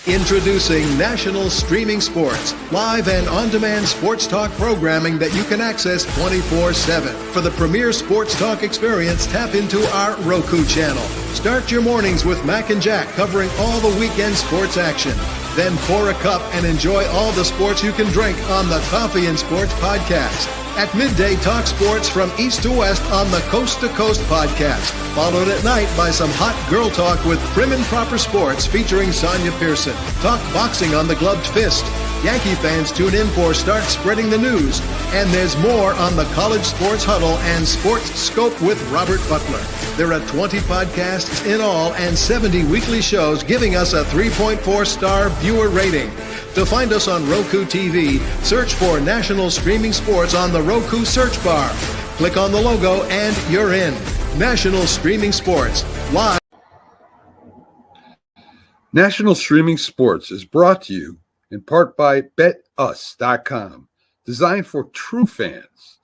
Introducing National Streaming Sports, live and on-demand sports talk programming that you can access 24/7. For the premier sports talk experience, tap into our Roku channel. Start your mornings with Mac and Jack covering all the weekend sports action. Then pour a cup and enjoy all the sports you can drink on the Coffee and Sports podcast. At midday, talk sports from east to west on the Coast to Coast podcast. Followed at night by some hot girl talk with Prim and Proper Sports featuring Sonja Pearson. Talk boxing on the Gloved Fist. Yankee fans tune in for Start Spreading the News. And there's more on the College Sports Huddle and Sports Scope with Robert Butler. There are 20 podcasts in all and 70 weekly shows giving us a 3.4-star viewer rating. To find us on Roku TV, search for National Streaming Sports on the Roku search bar. Click on the logo and you're in. National Streaming Sports, live. National Streaming Sports is brought to you in part by BetUs.com, designed for true fans.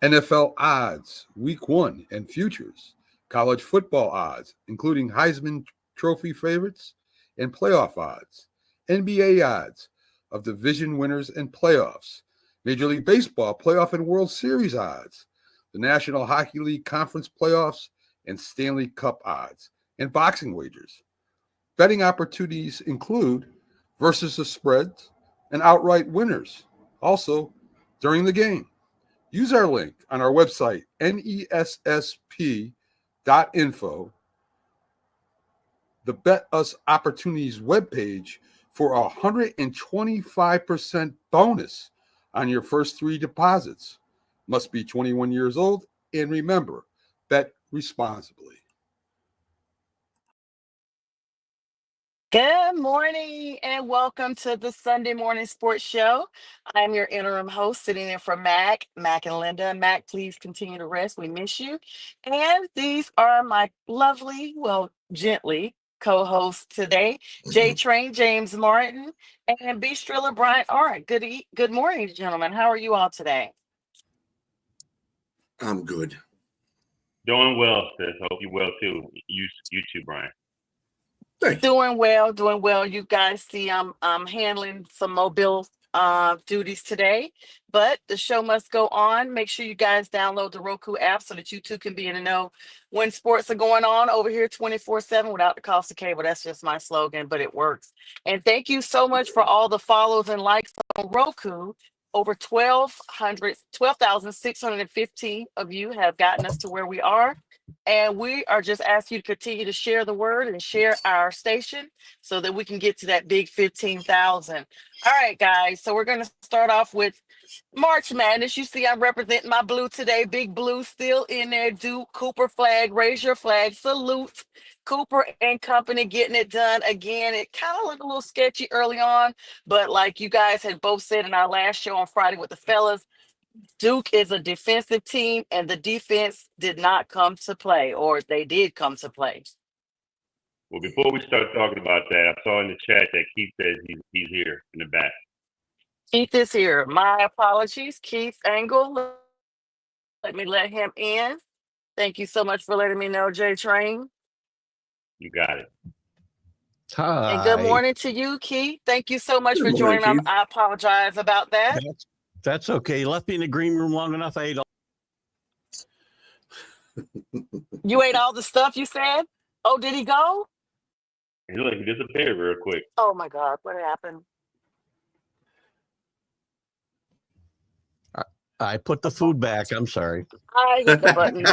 NFL odds, Week 1 and futures, college football odds, including Heisman Trophy favorites and playoff odds, NBA odds of division winners and playoffs, Major League Baseball playoff and World Series odds, the National Hockey League Conference playoffs and Stanley Cup odds, and boxing wagers. Betting opportunities include versus the spreads and outright winners, also during the game. Use our link on our website, nessp.info, the Bet Us Opportunities webpage, for a 125% bonus on your first 3 deposits. Must be 21 years old, and remember, bet responsibly. Good morning and welcome to the Sunday Morning Sports Show. I'm your interim host sitting in for Mac and Linda. Mac, please continue to rest. We miss you. And these are my lovely, gently co-hosts today, J Train, James Martin, and B Strilla, Bryant. All right, good morning, gentlemen. How are you all today? I'm good. Doing well, sis. Hope you're well too. You too, Brian. Doing well. You guys see I'm handling some mobile duties today, but the show must go on. Make sure you guys download the Roku app so that you too can be in the know when sports are going on over here 24/7 without the cost of cable. That's just my slogan, but it works. And thank you so much for all the follows and likes on Roku. Over 12,615 of you have gotten us to where we are. And we are just asking you to continue to share the word and share our station so that we can get to that big 15,000. All right, guys. So we're going to start off with March Madness. You see, I'm representing my blue today. Big Blue still in there. Duke, Cooper flag, raise your flag, salute. Cooper and company getting it done again. It kind of looked a little sketchy early on, but like you guys had both said in our last show on Friday with the fellas, Duke is a defensive team, and the defense did not come to play, or they did come to play. Well, before we start talking about that, I saw in the chat that Keith says he's here in the back. Keith is here. My apologies, Keith Engle. Let me let him in. Thank you so much for letting me know, J Train. You got it. Hi. And good morning to you, Keith. Thank you so much for joining us. I apologize about that. That's okay. You left me in the green room long enough. I ate all. You ate all the stuff you said? Oh, did he go? He disappeared real quick. Oh my God, what happened? I put the food back. I'm sorry. I hit the button.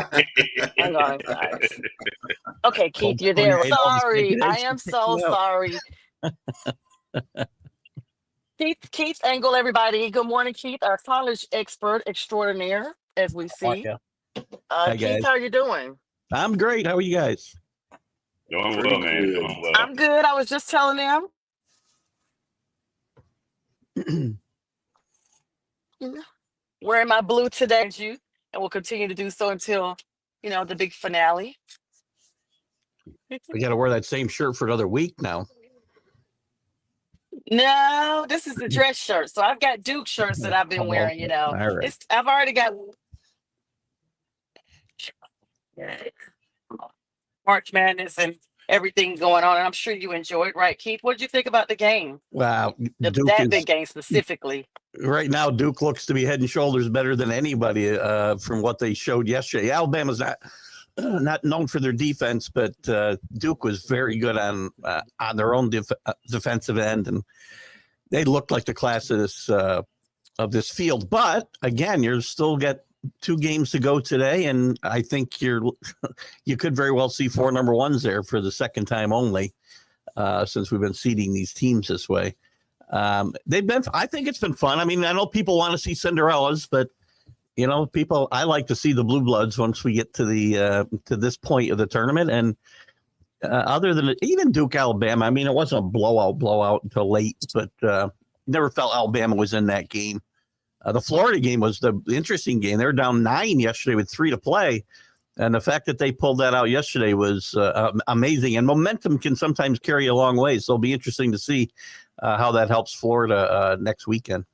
Hang on, guys. Okay, Keith, you're there. Sorry. I am so sorry. Keith Engle, everybody. Good morning, Keith, our college expert extraordinaire, as we see. Hi, Keith, guys. how are you doing? I'm great. How are you guys? Doing well, man. Doing well. I'm good. I was just telling them. Wearing my blue today, and we'll continue to do so until, the big finale. We got to wear that same shirt for another week now. No, this is the dress shirt. So I've got Duke shirts that I've been wearing, All right. I've already got March Madness, and everything going on. And I'm sure you enjoyed, right, Keith? What did you think about the game? Wow, Duke That is big game specifically. right now. Duke looks to be head and shoulders better than anybody from what they showed yesterday. Alabama's not known for their defense, but Duke was very good on their own defensive end, and they looked like the class of this field. But again, you're still got 2 games to go today, and I think you could very well see 4 number ones there for the second time only since we've been seeding these teams this way. I think it's been fun. I mean, I know people want to see Cinderellas, but I like to see the blue bloods once we get to to this point of the tournament. And other than even Duke, Alabama, I mean, it wasn't a blowout until late, but never felt Alabama was in that game. The Florida game was the interesting game. They were down 9 yesterday with 3 to play. And the fact that they pulled that out yesterday was amazing. And momentum can sometimes carry a long way. So it'll be interesting to see how that helps Florida next weekend.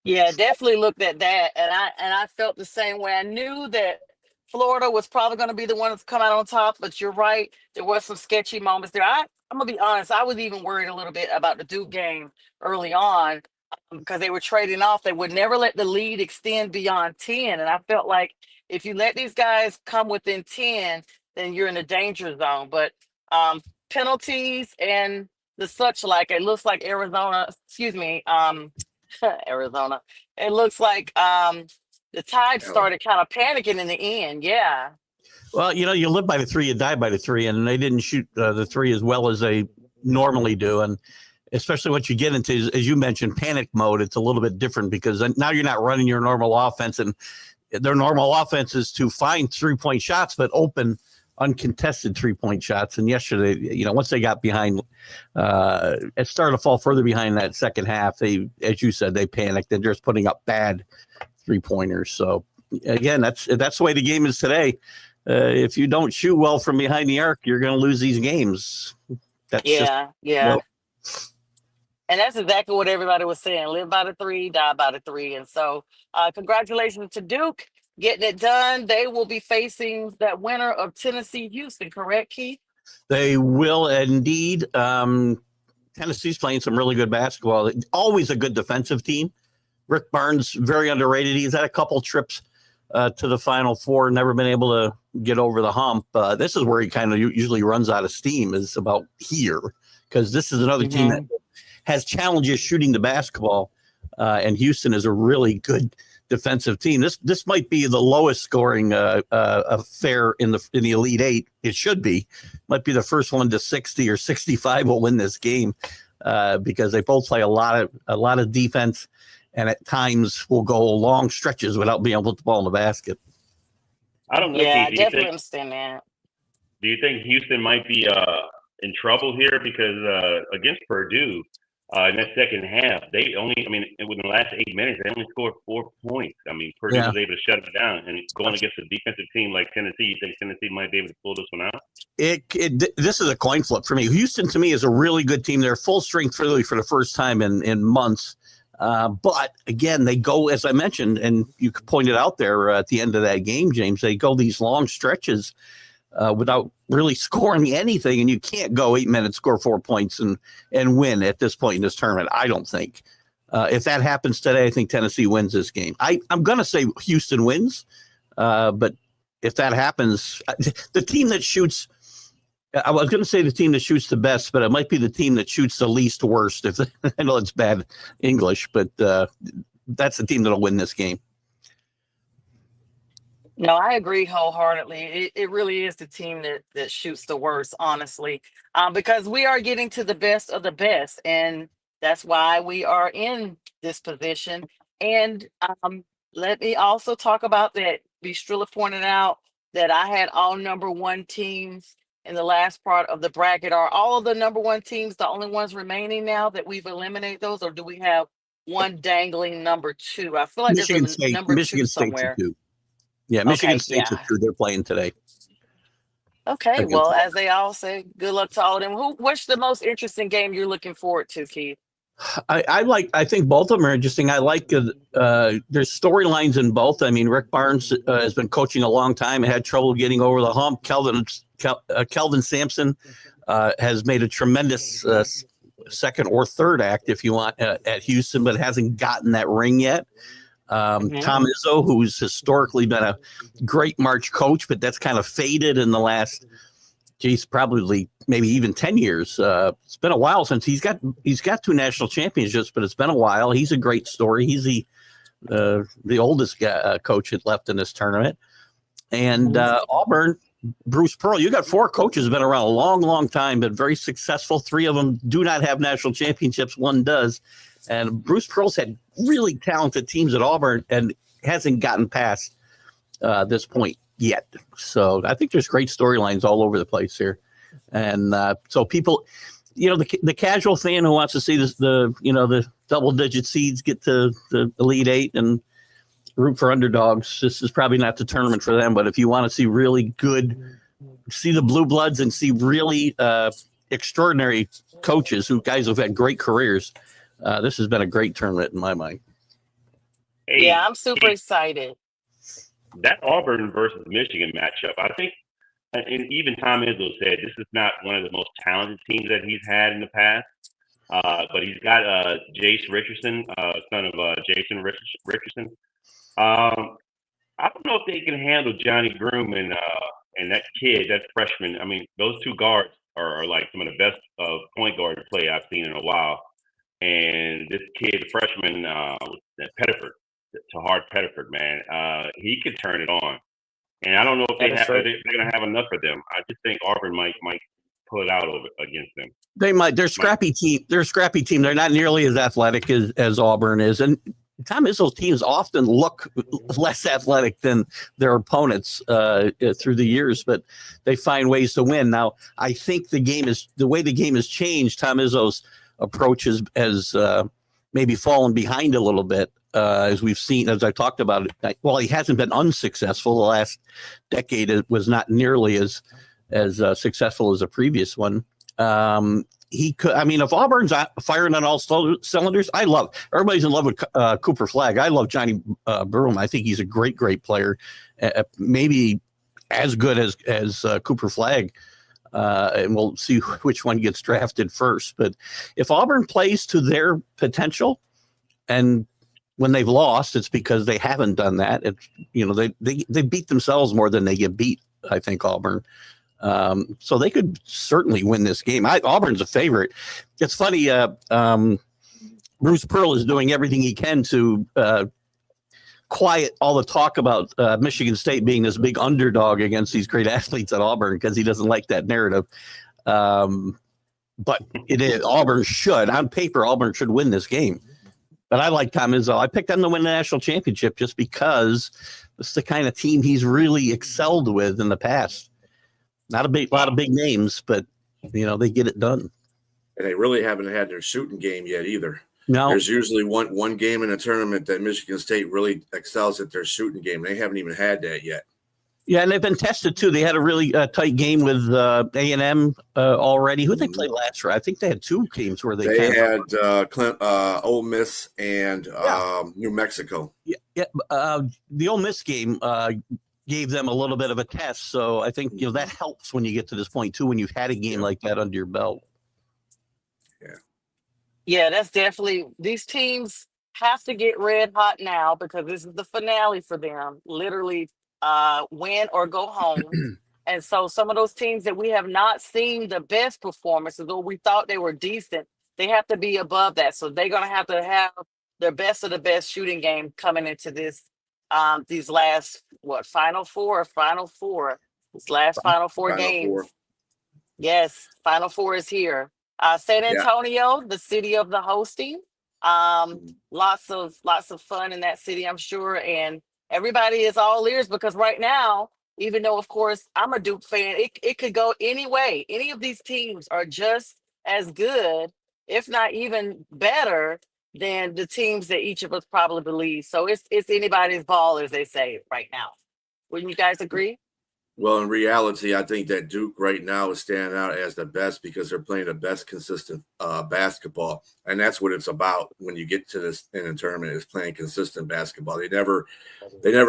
Yeah, definitely looked at that, and I felt the same way. I knew that Florida was probably going to be the one to come out on top, but you're right. There was some sketchy moments there. I'm gonna be honest. I was even worried a little bit about the Duke game early on because they were trading off. They would never let the lead extend beyond 10, and I felt like if you let these guys come within 10, then you're in a danger zone. But penalties and the such like, it looks like Arizona. Excuse me. Arizona. It looks like the Tide started kind of panicking in the end. Yeah. Well, you live by the 3, you die by the 3, and they didn't shoot the 3 as well as they normally do. And especially once you get into, as you mentioned, panic mode, it's a little bit different because now you're not running your normal offense, and their normal offense is to find 3-point shots, but open uncontested 3-point shots. And yesterday, once they got behind, it started to fall further behind that second half. They, as you said, they panicked and just putting up bad 3-pointers. So again, that's the way the game is today. If you don't shoot well from behind the arc, you're going to lose these games. Yeah. And that's exactly what everybody was saying. Live by the 3, die by the 3. And so congratulations to Duke getting it done. They will be facing that winner of Tennessee Houston, correct, Keith? They will indeed. Tennessee's playing some really good basketball. Always a good defensive team. Rick Barnes, very underrated. He's had a couple trips to the Final Four, never been able to get over the hump. This is where he kind of usually runs out of steam, is about here, because this is another team that has challenges shooting the basketball, and Houston is a really good defensive team. This might be the lowest scoring affair in the Elite Eight. It should be. Might be the first one to 60 or 65 will win this game because they both play a lot of defense, and at times will go long stretches without being able to put the ball in the basket. I don't know. Yeah, I definitely understand that. Do you think Houston might be in trouble here because against Purdue? In that second half, they only, within the last 8 minutes, they only scored 4 points. Purdue was able to shut them down. And going against a defensive team like Tennessee, you think Tennessee might be able to pull this one out? This is a coin flip for me. Houston, to me, is a really good team. They're full strength really for the first time in months. But again, they go, as I mentioned, and you pointed out there at the end of that game, James, they go these long stretches without really scoring anything, and you can't go 8 minutes, score 4 points, and win at this point in this tournament. I don't think. If that happens today, I think Tennessee wins this game. I'm going to say Houston wins, but if that happens, the team that shoots, I was going to say the team that shoots the best, but it might be the team that shoots the least worst. If I know it's bad English, but that's the team that'll win this game. No, I agree wholeheartedly. It really is the team that shoots the worst, honestly, because we are getting to the best of the best, and that's why we are in this position. And let me also talk about that. Strilla pointed out that I had all number 1 teams in the last part of the bracket. Are all of the number 1 teams the only ones remaining now that we've eliminated those, or do we have one dangling number 2? I feel like there's a number 2 somewhere. Yeah, Michigan State's a true. They're playing today. Okay, well, as they all say, good luck to all of them. What's the most interesting game you're looking forward to, Keith? I think both of them are interesting. I like there's storylines in both. Rick Barnes has been coaching a long time and had trouble getting over the hump. Kelvin Kelvin Sampson has made a tremendous second or third act, if you want, at Houston, but hasn't gotten that ring yet. Tom Izzo, who's historically been a great March coach, but that's kind of faded in the last, probably maybe even 10 years. It's been a while since he's got 2 national championships, but it's been a while. He's a great story. He's the oldest coach that left in this tournament. And Auburn, Bruce Pearl, you got 4 coaches been around a long, long time, but very successful. 3 of them do not have national championships. 1 does. And Bruce Pearl's had really talented teams at Auburn and hasn't gotten past this point yet. So I think there's great storylines all over the place here. And so people, the casual fan who wants to see the double-digit seeds get to the Elite Eight and root for underdogs, this is probably not the tournament for them. But if you want to see really good, see the blue bloods and see really extraordinary coaches, guys who've had great careers, this has been a great tournament in my mind. Hey, Yeah, I'm super excited. That Auburn versus Michigan matchup, I think, and even Tom Izzo said this is not one of the most talented teams that he's had in the past. But he's got Jace Richardson, son of Jason Richardson. I don't know if they can handle Johnny Broom and that kid, that freshman. I mean, those 2 guards are like some of the best point guard play I've seen in a while. And this kid, the freshman, Pettiford, Tahard Pettiford, man, he could turn it on. And I don't know if they're going to have enough for them. I just think Auburn might pull it out against them. They might. They're a scrappy team. They're a scrappy team. They're not nearly as athletic as Auburn is. And Tom Izzo's teams often look less athletic than their opponents through the years, but they find ways to win. Now, I think the way the game has changed. Tom Izzo's approach has maybe fallen behind a little bit, as we've seen, as I talked about it. Well, he hasn't been unsuccessful. The last decade it was not nearly as successful as the previous one. He could. I mean, if Auburn's firing on all cylinders, everybody's in love with Cooper Flagg. I love Johnny Broom. I think he's a great player, maybe as good as Cooper Flagg. And we'll see which one gets drafted first. But if Auburn plays to their potential, and when they've lost, it's because they haven't done that. They beat themselves more than they get beat. I think Auburn. So they could certainly win this game. Auburn's a favorite. It's funny. Bruce Pearl is doing everything he can to quiet all the talk about Michigan State being this big underdog against these great athletes at Auburn, because he doesn't like that narrative. But it is. Auburn should, on paper, Auburn should win this game. But I like Tom Izzo. I picked them to win the national championship just because it's the kind of team he's really excelled with in the past. Not a lot of big names, but they get it done. And they really haven't had their shooting game yet either. No, there's usually one game in a tournament that Michigan State really excels at their shooting game. They haven't even had that yet. Yeah, and they've been tested too. They had a really tight game with A&M already. Who they played last year? I think they had 2 games where they had Ole Miss and New Mexico. Yeah. The Ole Miss game gave them a little bit of a test, so I think that helps when you get to this point too, when you've had a game like that under your belt. Yeah, that's definitely, these teams have to get red hot now because this is the finale for them. Literally, win or go home. And so some of those teams that we have not seen the best performances, or we thought they were decent, they have to be above that. So they're going to have their best of the best shooting game coming into this, these last, Final Four? This last Final Four games. Yes, Final Four is here. San Antonio, the city of the hosting. Lots of fun in that city, I'm sure. And everybody is all ears because right now, even though, of course, I'm a Duke fan, it could go any way. Any of these teams are just as good, if not even better, than the teams that each of us probably believe. So it's anybody's ball, as they say right now. Wouldn't you guys agree? Well, in reality, I think that Duke right now is standing out as the best because they're playing the best consistent basketball. And that's what it's about when you get to this in a tournament, is playing consistent basketball. They never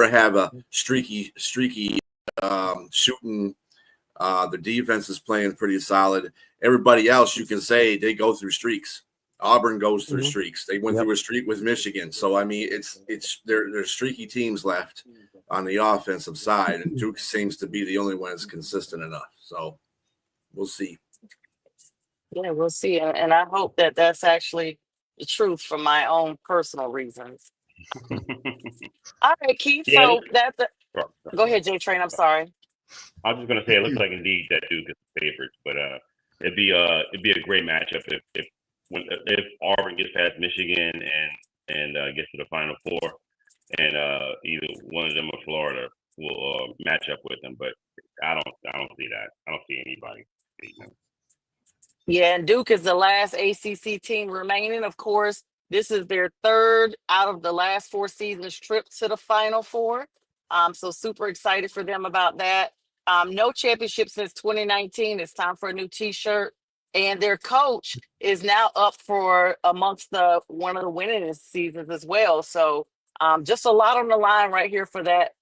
have a streaky shooting The defense is playing pretty solid. Everybody else, you can say they go through streaks. Auburn goes through streaks. They went through a streak with Michigan. So I mean, it's there's streaky teams left on the offensive side, and Duke seems to be the only one that's consistent enough. So we'll see. Yeah, we'll see. And I hope that that's actually the truth for my own personal reasons. All right, Keith. Yeah, So that's go ahead, J Train. I'm sorry. I was just gonna say it looks like indeed that Duke is the favorite, but it'd be a great matchup if Auburn gets past Michigan and gets to the Final Four, and either one of them or Florida will match up with them. But I don't see that. I don't see anybody beating them. Yeah, and Duke is the last ACC team remaining. Of course, this is their third out of the last 4 seasons trip to the Final Four. So super excited for them about that. No championship since 2019. It's time for a new T-shirt. And their coach is now up for amongst one of the winning seasons as well. So just a lot on the line right here for that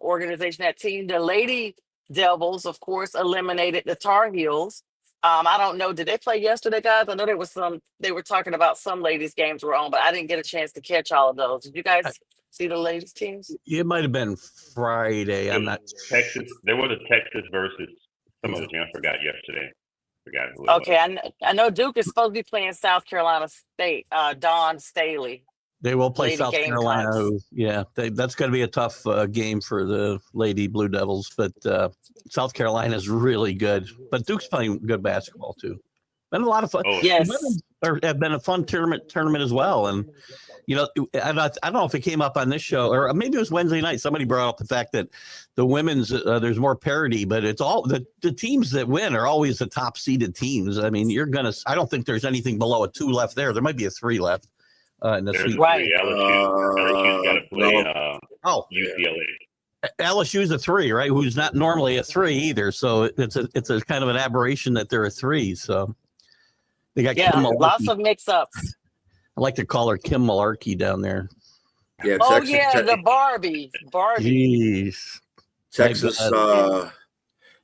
organization, that team. The Lady Devils, of course, eliminated the Tar Heels. I don't know. Did they play yesterday, guys? I know they were talking about some ladies' games were on, but I didn't get a chance to catch all of those. Did you guys see the ladies' teams? It might have been Friday. I'm not. Texas. There was a Texas versus some other team. I forgot yesterday. Forgot who it Okay, was. I know Duke is supposed to be playing South Carolina State. Don Staley. They will play Lady South Gamecocks. Carolina. Yeah, that's going to be a tough game for the Lady Blue Devils, but South Carolina is really good. But Duke's playing good basketball too. Been a lot of fun. Oh, Yes. The women have been a fun tournament as well. And you know, I don't know if it came up on this show or maybe it was Wednesday night. Somebody brought up the fact that the women's there's more parity, but it's all the teams that win are always the top seeded teams. I mean, I don't think there's anything below a 2 left there. There might be a 3 left. In the There's sweet. Right. LSU's got to play Oh, UCLA. LSU's a 3, right? Who's not normally a 3 either. So it's a kind of an aberration that they're a 3. So they got Kim Malarkey. Lots of mix-ups. I like to call her Kim Malarkey down there. Yeah. Oh Texas, yeah, the Barbie. Jeez.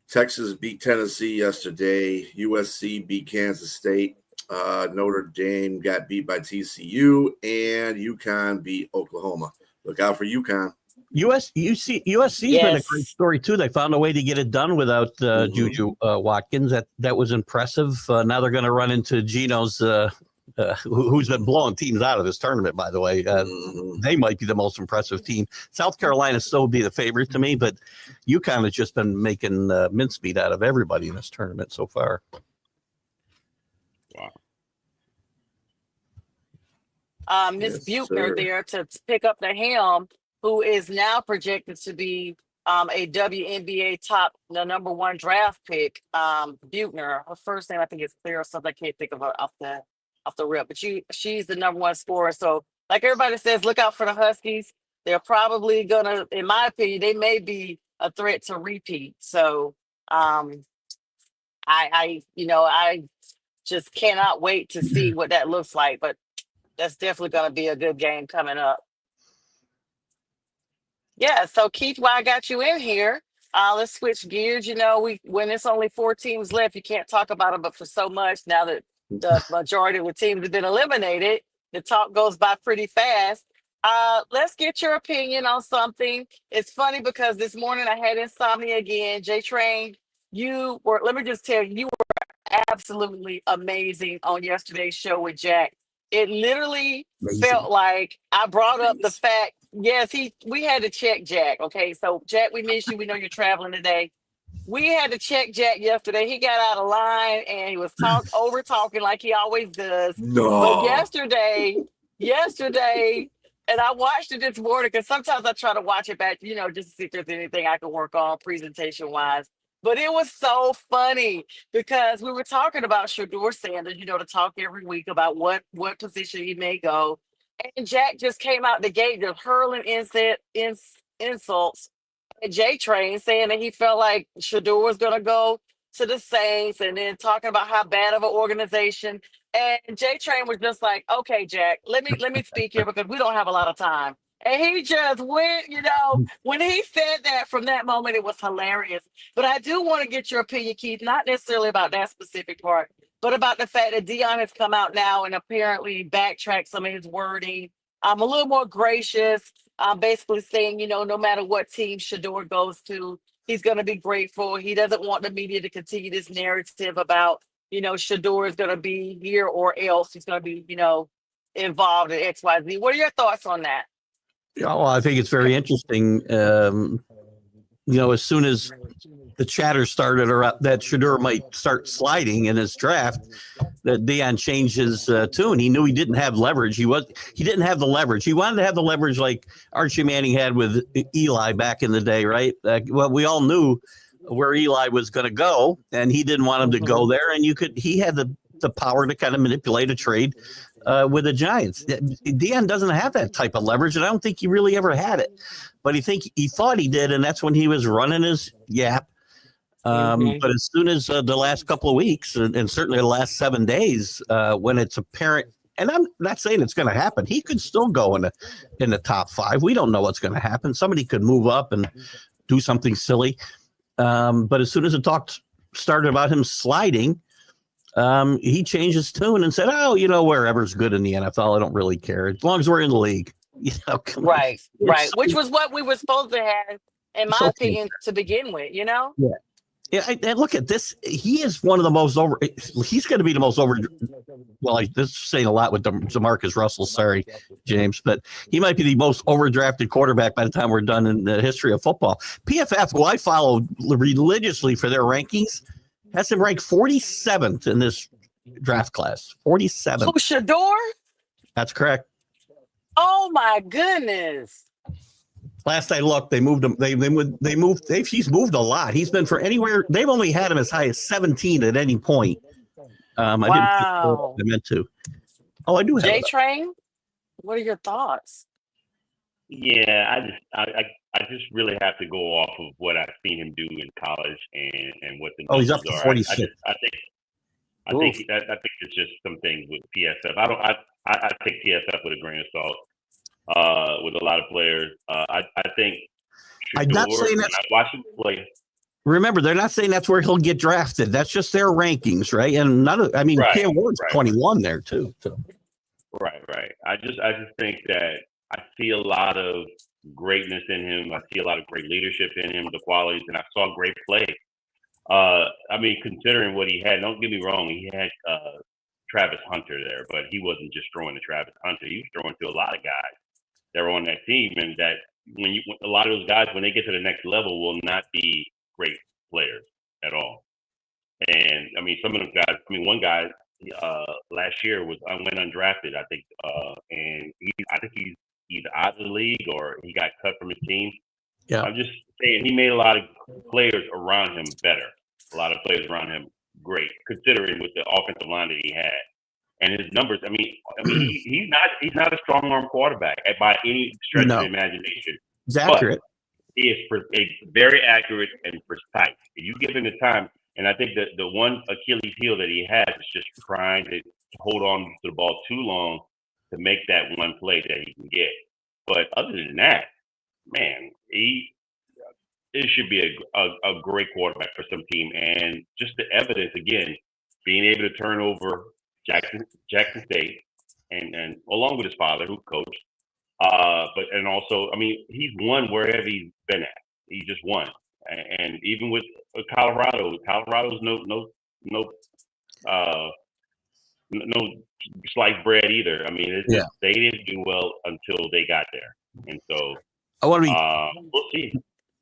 Texas beat Tennessee yesterday. USC beat Kansas State. Notre Dame got beat by TCU, and UConn beat Oklahoma. Look out for UConn. USC's been a great story too. They found a way to get it done without Juju Watkins. That was impressive. Now they're going to run into Geno's, who's been blowing teams out of this tournament. By the way, they might be the most impressive team. South Carolina still would be the favorite to me, but UConn has just been making mincemeat out of everybody in this tournament so far. Miss Buechner there to pick up the helm, who is now projected to be a WNBA the number 1 draft pick. Buechner, her first name I think is Claire or something. I can't think of her off the rip, but she's the number 1 scorer. So like everybody says, look out for the Huskies. They're probably gonna, in my opinion, they may be a threat to repeat. So I just cannot wait to see what that looks like. But that's definitely going to be a good game coming up. Yeah, so Keith, while I got you in here, let's switch gears. You know, when it's only 4 teams left, you can't talk about them, but for so much now that the majority of the teams have been eliminated, the talk goes by pretty fast. Let's get your opinion on something. It's funny because this morning I had insomnia again. J-Train, let me just tell you, you were absolutely amazing on yesterday's show with Jack. It literally felt like I brought up the fact, yes, we had to check Jack. Okay, so Jack, we miss you. We know you're traveling today. We had to check Jack yesterday. He got out of line and he was over talking like he always does. No. But yesterday, and I watched it this morning because sometimes I try to watch it back, just to see if there's anything I can work on presentation wise. But it was so funny because we were talking about Shedeur Sanders, to talk every week about what position he may go. And Jack just came out the gate just hurling insults at J-Train, saying that he felt like Shedeur was going to go to the Saints and then talking about how bad of an organization. And J-Train was just like, okay, Jack, let me speak here because we don't have a lot of time. And he just went, when he said that from that moment, it was hilarious. But I do want to get your opinion, Keith, not necessarily about that specific part, but about the fact that Dion has come out now and apparently backtracked some of his wording. I'm a little more gracious. I'm basically saying, no matter what team Shador goes to, he's going to be grateful. He doesn't want the media to continue this narrative about, Shador is going to be here or else he's going to be, involved in XYZ. What are your thoughts on that? Oh, I think it's very interesting. As soon as the chatter started or that Shador might start sliding in his draft, that Deion changed his tune. He knew he didn't have leverage. He didn't have the leverage. He wanted to have the leverage like Archie Manning had with Eli back in the day, right? Well, we all knew where Eli was going to go, and he didn't want him to go there. And he had the power to kind of manipulate a trade with the Giants. Deion doesn't have that type of leverage, and I don't think he really ever had it. But he thought he did, and that's when he was running his yap. But as soon as the last couple of weeks, and certainly the last 7 days, when it's apparent, and I'm not saying it's going to happen, he could still go in the top 5. We don't know what's going to happen. Somebody could move up and do something silly. But as soon as the talk started about him sliding, he changed his tune and said, "Oh, wherever's good in the NFL, I don't really care as long as we're in the league." Right. Which was what we were supposed to have, in my opinion, to begin with. Yeah. Yeah, and look at this. He is one of the most over. He's going to be the most over. Well, this is saying a lot with DeMarcus Russell. Sorry, James, but he might be the most overdrafted quarterback by the time we're done in the history of football. PFF, who I follow religiously for their rankings, has him ranked 47th in this draft class. 47th. Oh, Shador? That's correct. Oh my goodness. Last I looked, they moved him. He's moved a lot. He's been for anywhere. They've only had him as high as 17 at any point. Wow. I meant to. Oh, I do have J Train. What are your thoughts? Yeah, I just really have to go off of what I've seen him do in college and what the numbers he's up to 46. I think it's just some things with PSF. I take PSF with a grain of salt. With a lot of players, I think. Shador, I'm not saying that. Watch him play. Remember, they're not saying that's where he'll get drafted. That's just their rankings, right? And Cam Ward's 21 there too. So. Right. I just think that I see a lot of greatness in him. I see a lot of great leadership in him, the qualities, and I saw great play. Considering what he had, don't get me wrong, he had Travis Hunter there, but he wasn't just throwing to Travis Hunter. He was throwing to a lot of guys that were on that team, and that a lot of those guys, when they get to the next level, will not be great players at all. And some of those guys. One guy last year went undrafted, I think, and I think he's either out of the league or he got cut from his team. Yeah, I'm just saying he made a lot of players around him better. A lot of players around him great, considering with the offensive line that he had. And his numbers, he's not a strong arm quarterback by any stretch of the imagination. It's accurate. He is very accurate and precise. If you give him the time, and I think that the one Achilles heel that he has is just trying to hold on to the ball too long to make that one play that he can get. But other than that, man, it should be a great quarterback for some team. And just the evidence, again, being able to turn over Jackson State, and along with his father, who coached, and also, he's won wherever he's been at. He just won, and even with Colorado's no sliced bread either. They didn't do well until they got there, and so I want to we'll see.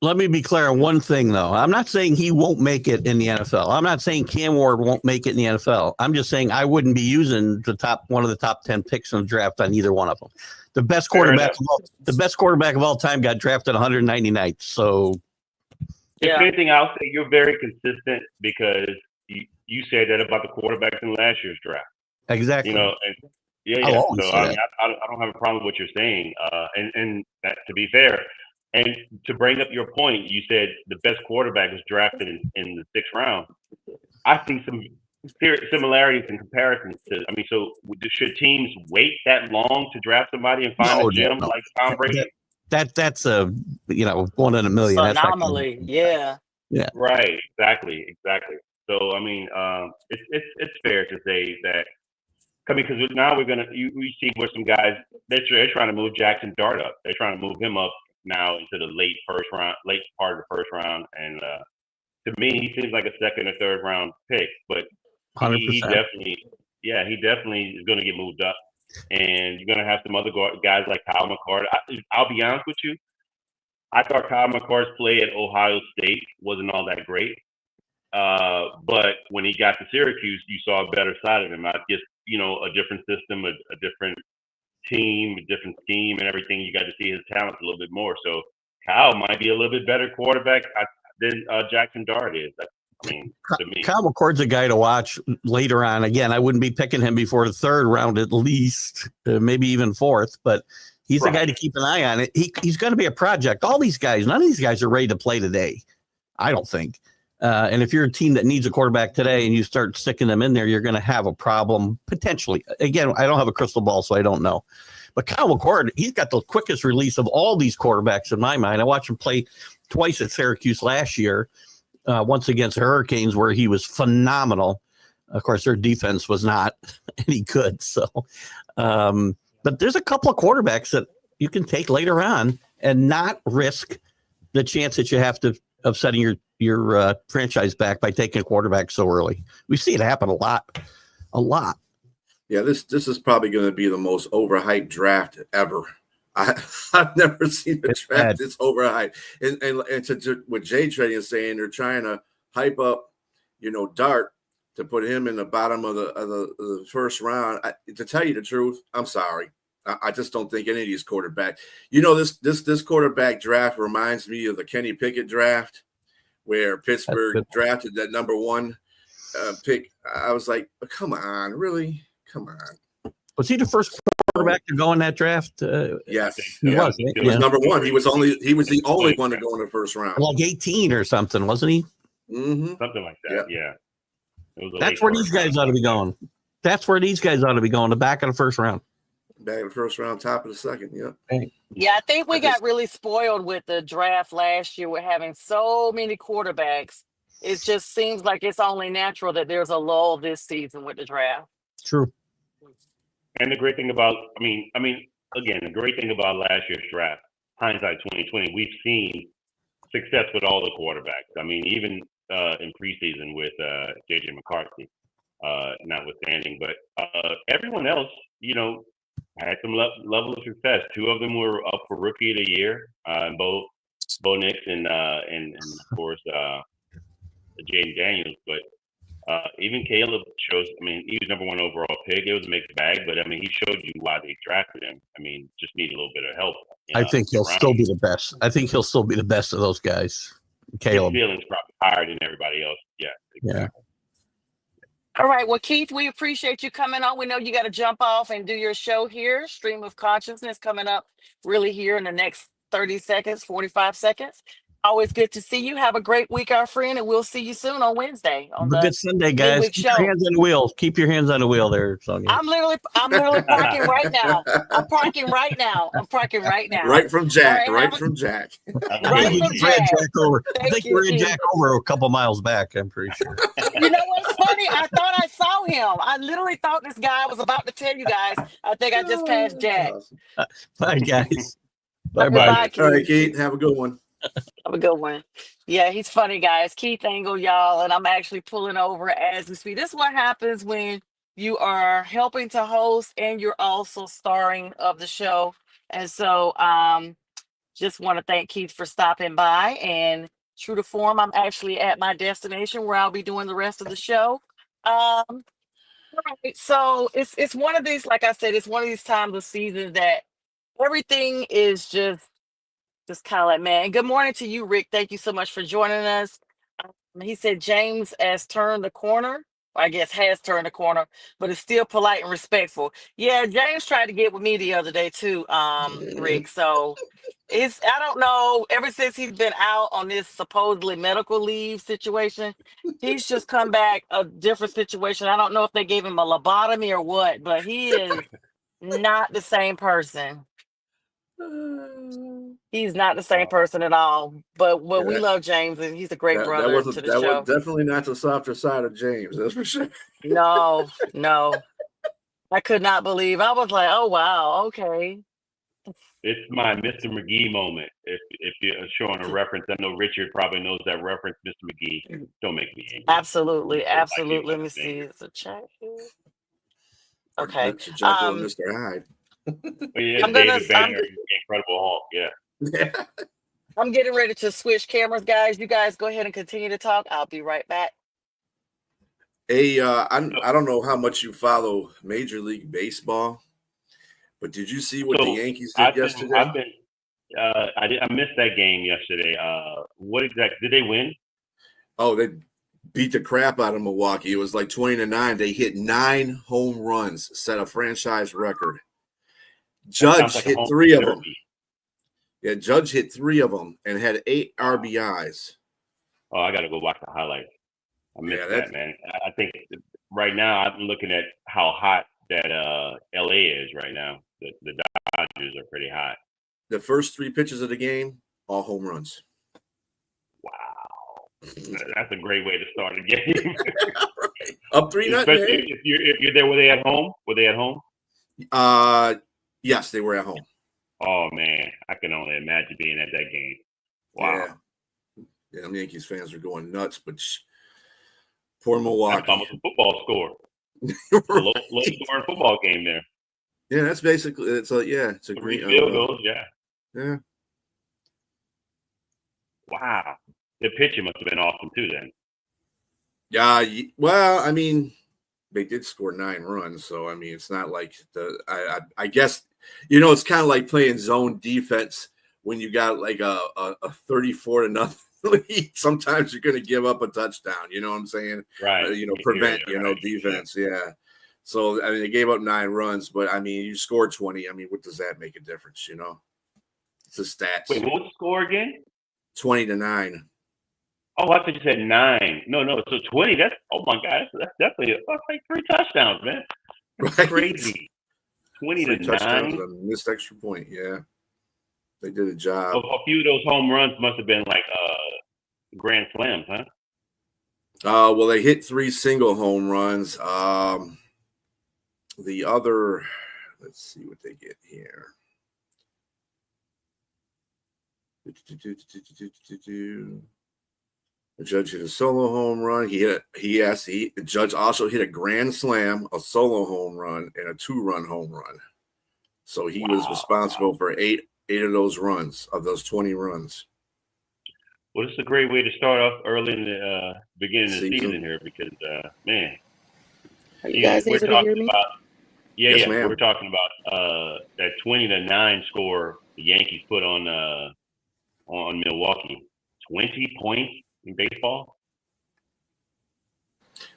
Let me be clear on one thing, though. I'm not saying he won't make it in the NFL. I'm not saying Cam Ward won't make it in the NFL. I'm just saying I wouldn't be using one of the top 10 picks in the draft on either one of them. The best quarterback of all time got drafted 199th. So, if anything, I'll say you're very consistent because you said that about the quarterbacks in last year's draft. Exactly. So I don't have a problem with what you're saying. And that, to be fair. And to bring up your point, you said the best quarterback was drafted in the 6th round. I see some similarities and comparisons to. I mean, so should teams wait that long to draft somebody and find a gem like Tom Brady? That's a 1 in a million. That's not gonna Anomaly. happen. Yeah. Yeah. Right. Exactly. So I mean, it's fair to say that. I mean, because now we see where some guys they're trying to move Jackson Dart up. They're trying to move him up now into the late part of the first round, and to me, he seems like a second or third round pick. But 100%. he definitely is going to get moved up, and you're going to have some other guys like Kyle McCord. I'll be honest with you, I thought Kyle McCord's play at Ohio State wasn't all that great. But when he got to Syracuse, you saw a better side of him. I guess, a different system, a different team, a different scheme and everything. You got to see his talents a little bit more. So Kyle might be a little bit better quarterback than Jackson Dart is. I mean, to me. Kyle McCord's a guy to watch later on. Again, I wouldn't be picking him before the third round at least, maybe even fourth, but he's a guy to keep an eye on. He's going to be a project. All these guys, none of these guys are ready to play today, I don't think. And if you're a team that needs a quarterback today and you start sticking them in there, you're going to have a problem potentially. Again, I don't have a crystal ball, so I don't know. But Kyle McCord, he's got the quickest release of all these quarterbacks in my mind. I watched him play twice at Syracuse last year, once against the Hurricanes, where he was phenomenal. Of course, their defense was not any good. So, but there's a couple of quarterbacks that you can take later on and not risk the chance that you have of setting your franchise back by taking a quarterback so early. We see it happen a lot. Yeah, this is probably going to be the most overhyped draft ever. I've never seen a draft this overhyped. And to what Jay Trading is saying, they're trying to hype up, Dart to put him in the bottom of the first round. To tell you the truth, I'm sorry. I just don't think any of these quarterbacks. This quarterback draft reminds me of the Kenny Pickett draft, where Pittsburgh drafted that number one pick. I was like, come on, really? Come on. Was he the first quarterback to go in that draft? Yes, he was. He was number one. He was the only one to go in the first round. Like 18 or something, wasn't he? Mm-hmm. Something like that. Yeah. That's where these guys ought to be going. That's where these guys ought to be going. The back of the first round. Back in the first round, top of the second. Yep. Yeah, I think we got really spoiled with the draft last year with having so many quarterbacks. It just seems like it's only natural that there's a lull this season with the draft. True. And the great thing about, again, the great thing about last year's draft, hindsight 2020, we've seen success with all the quarterbacks. I mean, even in preseason with J.J. McCarthy, notwithstanding, but everyone else, had some level of success. Two of them were up for Rookie of the Year, both Bo Nix and of course Jaden Daniels. But even Caleb shows. I mean, he was number one overall pick. It was a mixed bag, but I mean, he showed you why they drafted him. I mean, just need a little bit of help. I think he'll still be the best. I think he'll still be the best of those guys. Caleb. His feelings probably higher than everybody else. Yeah. Exactly. Yeah. All right. Well, Keith, we appreciate you coming on. We know you got to jump off and do your show here. Stream of Consciousness coming up really here in the next 30 seconds, 45 seconds. Always good to see you. Have a great week, our friend, and we'll see you soon on Wednesday. On the good Sunday, guys. midweek Keep show. your hands on the wheel. Keep your hands on the wheel there, Sonja. I'm literally parking right now. I'm parking right now. Right from Jack. All Right from Jack. Right from Jack. I think we're in Jack over a couple miles back, I'm pretty sure. You know what's funny? I thought I saw him. I literally thought this guy was about to tell you guys. I think I just passed Jack. Bye, guys. Bye-bye. All right, Keith. Have a good one. Have a good one. Yeah, he's funny, guys. Keith Engle, y'all, and I'm actually pulling over as we speak. This is what happens when you are helping to host and you're also starring of the show. And so just want to thank Keith for stopping by. And true to form, I'm actually at my destination where I'll be doing the rest of the show. Right. So it's one of these, like I said, it's one of these times of season that everything is just kind of like, man. Good morning to you, Rick. Thank you so much for joining us. He said James has turned the corner. I guess has turned the corner, but is still polite and respectful. Yeah, James tried to get with me the other day too, Rick. So I don't know, ever since he's been out on this supposedly medical leave situation, he's just come back a different situation. I don't know if they gave him a lobotomy or what, but he is not the same person. He's not the same person at all. But Yeah, we love James, and he's a great that brother to the was show. definitely not the softer side of James. That's for sure. No, no. I could not believe. I was like, oh wow, okay. It's my Mr. McGee moment. If you're showing a reference, I know Richard probably knows that reference. Mr. McGee, don't make me angry. Absolutely, Don't like absolutely. Let anyone me that's see. angry. It's a chat here. Or Okay. Mr. Jekyll and Mr. Hyde. But yeah, I'm gonna David Banner, Incredible Hulk. Yeah. I'm getting ready to switch cameras, guys. You guys go ahead and continue to talk. I'll be right back. Hey, I don't know how much you follow Major League Baseball, but did you see what the Yankees did yesterday? I missed that game yesterday. What exactly did they win? Oh, they beat the crap out of Milwaukee. It was like 20-9. They hit 9 home runs, set a franchise record. Judge Like hit 3 of them. Yeah, Judge hit 3 of them and had 8 RBIs. Oh, I got to go watch the highlights. I missed that, man. I think right now I'm looking at how hot that LA is right now. The Dodgers are pretty hot. The first 3 pitches of the game, all home runs. Wow, that's a great way to start a game. Right. Up 3-0. Especially if you're there. Were they at home? Were they at home? Yes, they were at home. Oh man, I can only imagine being at that game. Wow. Yeah, them Yankees fans are going nuts, but poor Milwaukee. That's almost a football score. Right. Low scoring football game there. Yeah, that's basically it's a Three great field goals. Yeah. Wow, the pitching must have been awesome too. Then. Yeah. Well, I mean, they did score 9 runs, so I mean, it's not like I guess it's kind of like playing zone defense when you got like a 34-0 lead. Sometimes you're going to give up a touchdown. You know what I'm saying? Right. Prevent defense. Yeah. So I mean, they gave up 9 runs, but I mean, you scored 20. I mean, what does that make a difference? It's the stats. Wait, what was the score again? 20-9. Oh, I thought you said 9. No. So 20. That's my God. That's definitely that's like 3 touchdowns, man. That's Right. crazy. 20-9. Touchdowns and a missed extra point. Yeah, they did a job. A few of those home runs must have been like grand slams, huh? Well, they hit 3 single home runs. The other, let's see what they get here. The Judge hit a solo home run. The Judge also hit a grand slam, a solo home run, and a 2-run home run. So he was responsible for 8 of those runs, of those 20 runs. Well, this is a great way to start off early in the beginning of the season here because, man. Are you guys able to hear me? Yes, ma'am. We're talking about that 20-9 score the Yankees put on Milwaukee. 20 points in baseball.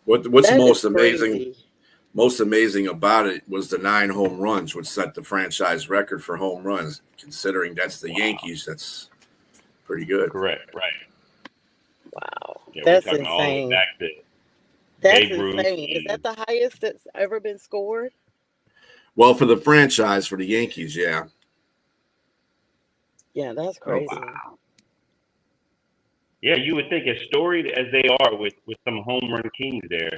What's most amazing? Most amazing about it was the 9 home runs, which set the franchise record for home runs. Considering that's the Yankees, that's pretty good. Correct. Right. Wow, yeah, that's insane. That's insane. Is that the highest that's ever been scored? Well, for the franchise, for the Yankees, yeah. Yeah, that's crazy. Oh, wow. Yeah, you would think as storied as they are with some home run kings there,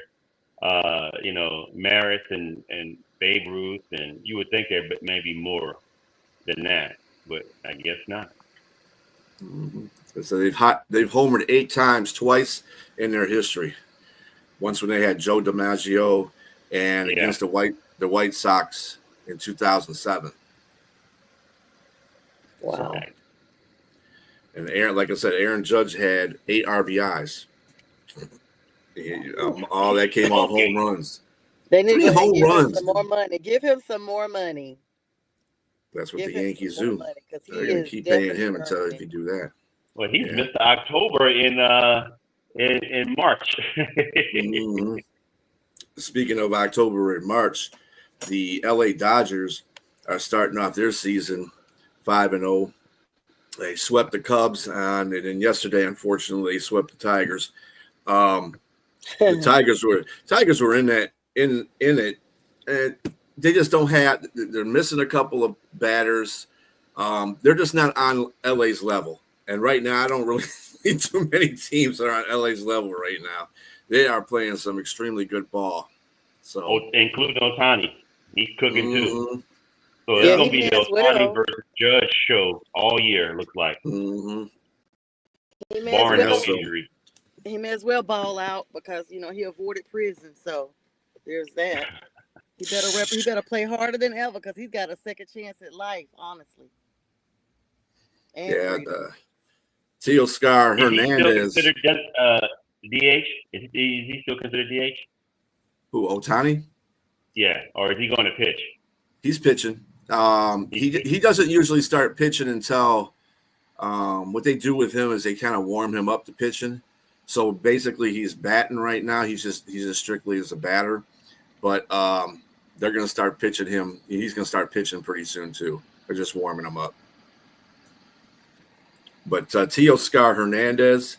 Maris and Babe Ruth, and you would think there may be more than that, but I guess not. Mm-hmm. So they've homered 8 times, twice in their history. Once when they had Joe DiMaggio, and against the White Sox in 2007. Wow. And like I said, Aaron Judge had 8 RBIs. All that came off home runs. They need to give him some more money. Give him some more money. That's what the Yankees do. They're going to keep paying him until if you do that. Well, he's missed October in March. Mm-hmm. Speaking of October and March, the LA Dodgers are starting off their season 5-0. They swept the Cubs, and then yesterday, unfortunately, they swept the Tigers. The Tigers were in it, and they just don't have. They're missing a couple of batters. They're just not on LA's level. And right now, I don't really see too many teams that are on LA's level right now. They are playing some extremely good ball. So, including Otani, he's cooking too. mhm, So it's Yeah, gonna he be may the as Otani well. versus Judge show all year. Looks like, mhm. He may as barring Yeah, no well. so injury. He may as well ball out because he avoided prison. So there's that. He better play harder than ever because he's got a second chance at life, honestly, and yeah, freedom. the Teoscar Is he still Hernandez, considered DH? Is he still considered DH? who Otani, Yeah, or is he going to pitch? he's pitching. He doesn't usually start pitching until what they do with him is they kind of warm him up to pitching. So basically, he's batting right now. He's just strictly as a batter, but they're going to start pitching him. He's going to start pitching pretty soon too. They're just warming him up. But Teoscar Hernandez,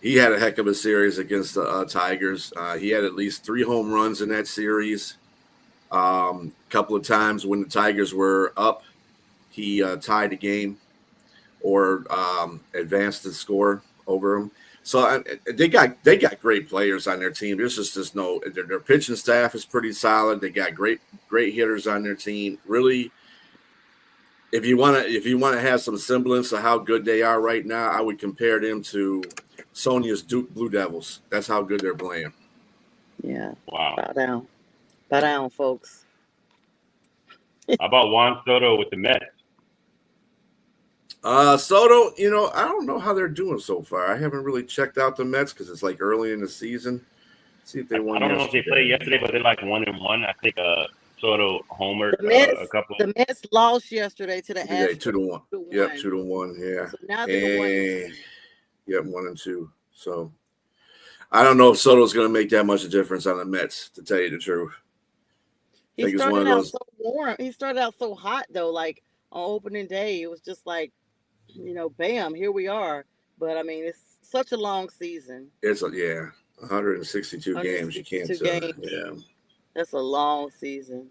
he had a heck of a series against the Tigers. He had at least 3 home runs in that series. A couple of times when the Tigers were up, he tied the game or advanced the score over them. So they got great players on their team. There's just no their pitching staff is pretty solid. They got great hitters on their team. Really, if you want to have some semblance of how good they are right now, I would compare them to Sonja's Duke Blue Devils. That's how good they're playing. Yeah. Wow. Bow down, folks. How about Juan Soto with the Mets? Soto, I don't know how they're doing so far. I haven't really checked out the Mets because it's like early in the season. See if they won. I don't know if they played yesterday, but they're like 1-1. I think Soto homered a couple. The Mets lost yesterday to the Yeah, Astros. 2-1. Yep, 2-1. Yeah. So now they're 1-2. Yep, 1-2. So I don't know if Soto's going to make that much of a difference on the Mets, to tell you the truth. He started out so warm. He started out so hot though. Like on opening day, it was just like, bam, here we are. But I mean, it's such a long season. It's 162 games. You can't. Games. Yeah. That's a long season.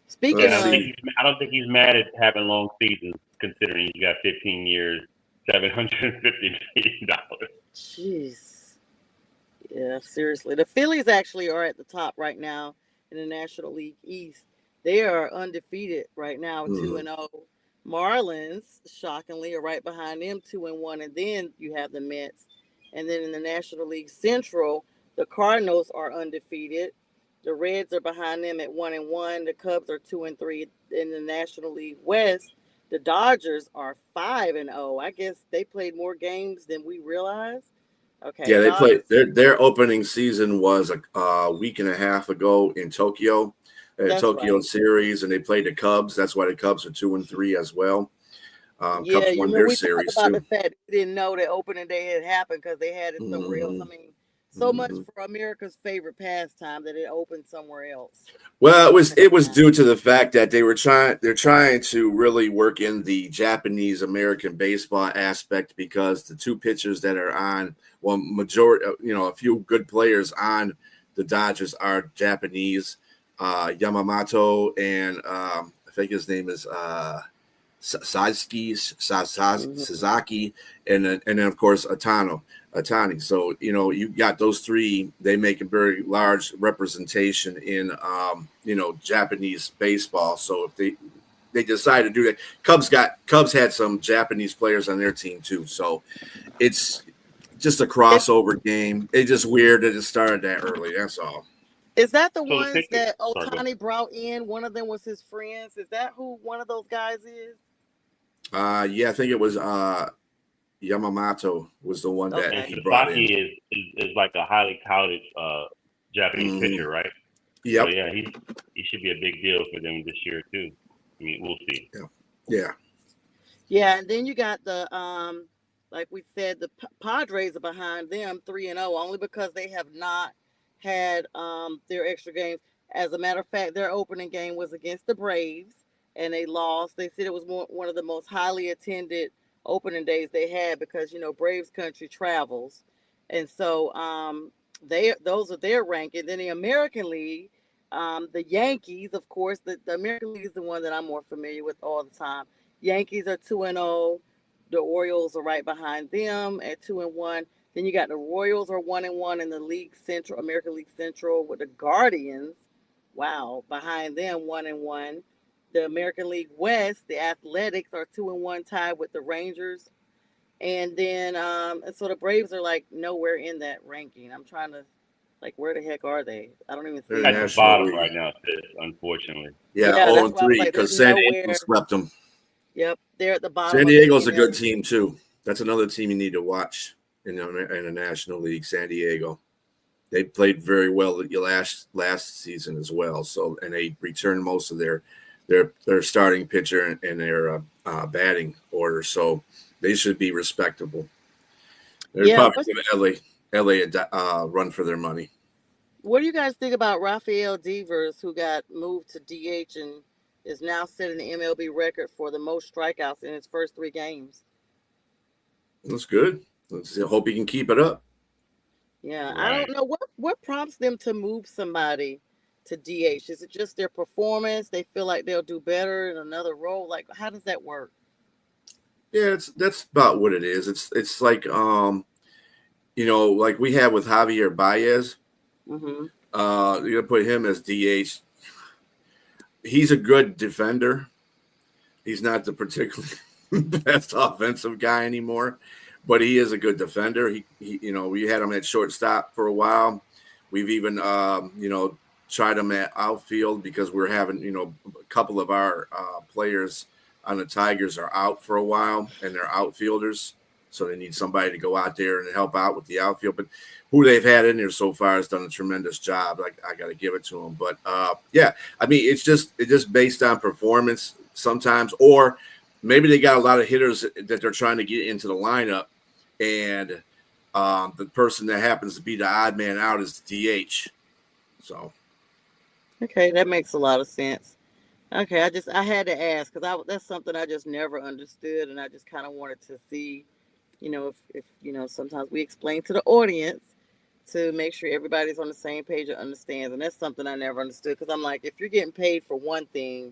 Speaking of, I don't think he's mad at having long seasons, considering he got 15 years, $750 million. Jeez. Yeah, seriously. The Phillies actually are at the top right now in the National League East. They are undefeated right now, 2-0. Marlins, shockingly, are right behind them, 2-1. And then you have the Mets. And then in the National League Central, the Cardinals are undefeated. The Reds are behind them at 1-1. The Cubs are 2-3. In the National League West, the Dodgers are 5-0. I guess they played more games than we realized. Okay. Yeah, they played. Their opening season was a week and a half ago in Tokyo, Tokyo series, and they played the Cubs. That's why the Cubs are 2-3 as well. Cubs won their series talked about too. the fact that we didn't know that opening day had happened because they had it somewhere else. I mean, so much for America's favorite pastime that it opened somewhere else. Well, it was due to the fact that they're trying to really work in the Japanese American baseball aspect, because the 2 pitchers that are on, well, majority, a few good players on the Dodgers are Japanese, Yamamoto, and I think his name is Sasaki, and then of course Otani. So you got those 3. They make a very large representation in Japanese baseball. So if they decide to do that, Cubs had some Japanese players on their team too. So it's just a crossover game. It's just weird that it started that early. That's all. Is that the ones that Otani brought in? One of them was his friends. Is that who one of those guys is? Yeah, I think it was Yamamoto was the one that he brought in. Sasaki is like a highly touted Japanese pitcher, right? Yeah. So yeah, he should be a big deal for them this year too. I mean, we'll see. Yeah. Yeah, and then you got the like we said, the Padres are behind them 3-0 only because they have not had their extra games. As a matter of fact, their opening game was against the Braves. and they lost. They said it was one of the most highly attended opening days they had because Braves country travels, and so those are their ranking. Then the American League, the Yankees, of course, the American League is the one that I'm more familiar with all the time. Yankees are 2-0. The Orioles are right behind them at 2-1. Then you got the Royals are 1-1 in the League Central, American League Central, with the Guardians. Wow, behind them 1-1. The American League West, the Athletics are 2-1, tied with the Rangers. And then and so the Braves are like nowhere in that ranking. I'm trying to where the heck are they? I don't even see They're them. At the National bottom League. right now, sis, unfortunately. Yeah, Yeah, that's why I was 0-3 like, there's because San Diego nowhere. swept them. Yep, they're at the bottom. San of the Diego's a good NL. team too. That's another team you need to watch in the National League. San Diego, they played very well last season as well. So, and they returned most of their starting pitcher and their batting order. So they should be respectable. They're probably giving LA a run for their money. What do you guys think about Rafael Devers, who got moved to DH and is now setting the MLB record for the most strikeouts in his first 3 games? That's good. Let's hope he can keep it up. Yeah, Right. I don't know what prompts them to move somebody to DH. Is it just their performance? They feel like they'll do better in another role. Like, how does that work? Yeah, that's about what it is. It's like like we have with Javier Baez. Mm-hmm. You're gonna put him as DH. He's a good defender. He's not the particularly best offensive guy anymore, but he is a good defender. He we had him at shortstop for a while. We've even tried him at outfield because we're having a couple of our players on the Tigers are out for a while and they're outfielders, so they need somebody to go out there and help out with the outfield. But who they've had in there so far has done a tremendous job. I got to give it to them. But yeah, I mean it's just based on performance sometimes, or maybe they got a lot of hitters that they're trying to get into the lineup, and the person that happens to be the odd man out is the DH. So, okay, that makes a lot of sense. Okay, I had to ask because that's something I just never understood, and I just kind of wanted to see, if sometimes we explain to the audience to make sure everybody's on the same page and understands, and that's something I never understood because I'm like, if you're getting paid for one thing.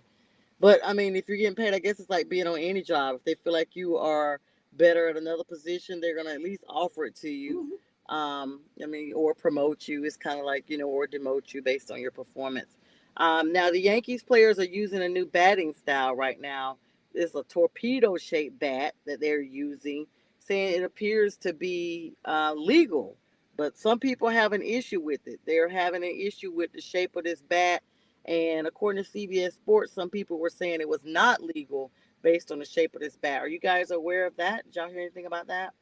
But I mean, if you're getting paid, I guess it's like being on any job. If they feel like you are better at another position, they're gonna at least offer it to you. I mean, or promote you. It's kind of like or demote you based on your performance. Now the Yankees players are using a new batting style right now. It's a torpedo-shaped bat that they're using, saying it appears to be legal. But some people have an issue with it. They're having an issue with the shape of this bat. And according to CBS Sports, some people were saying it was not legal based on the shape of this bat. Are you guys aware of that? Did y'all hear anything about that?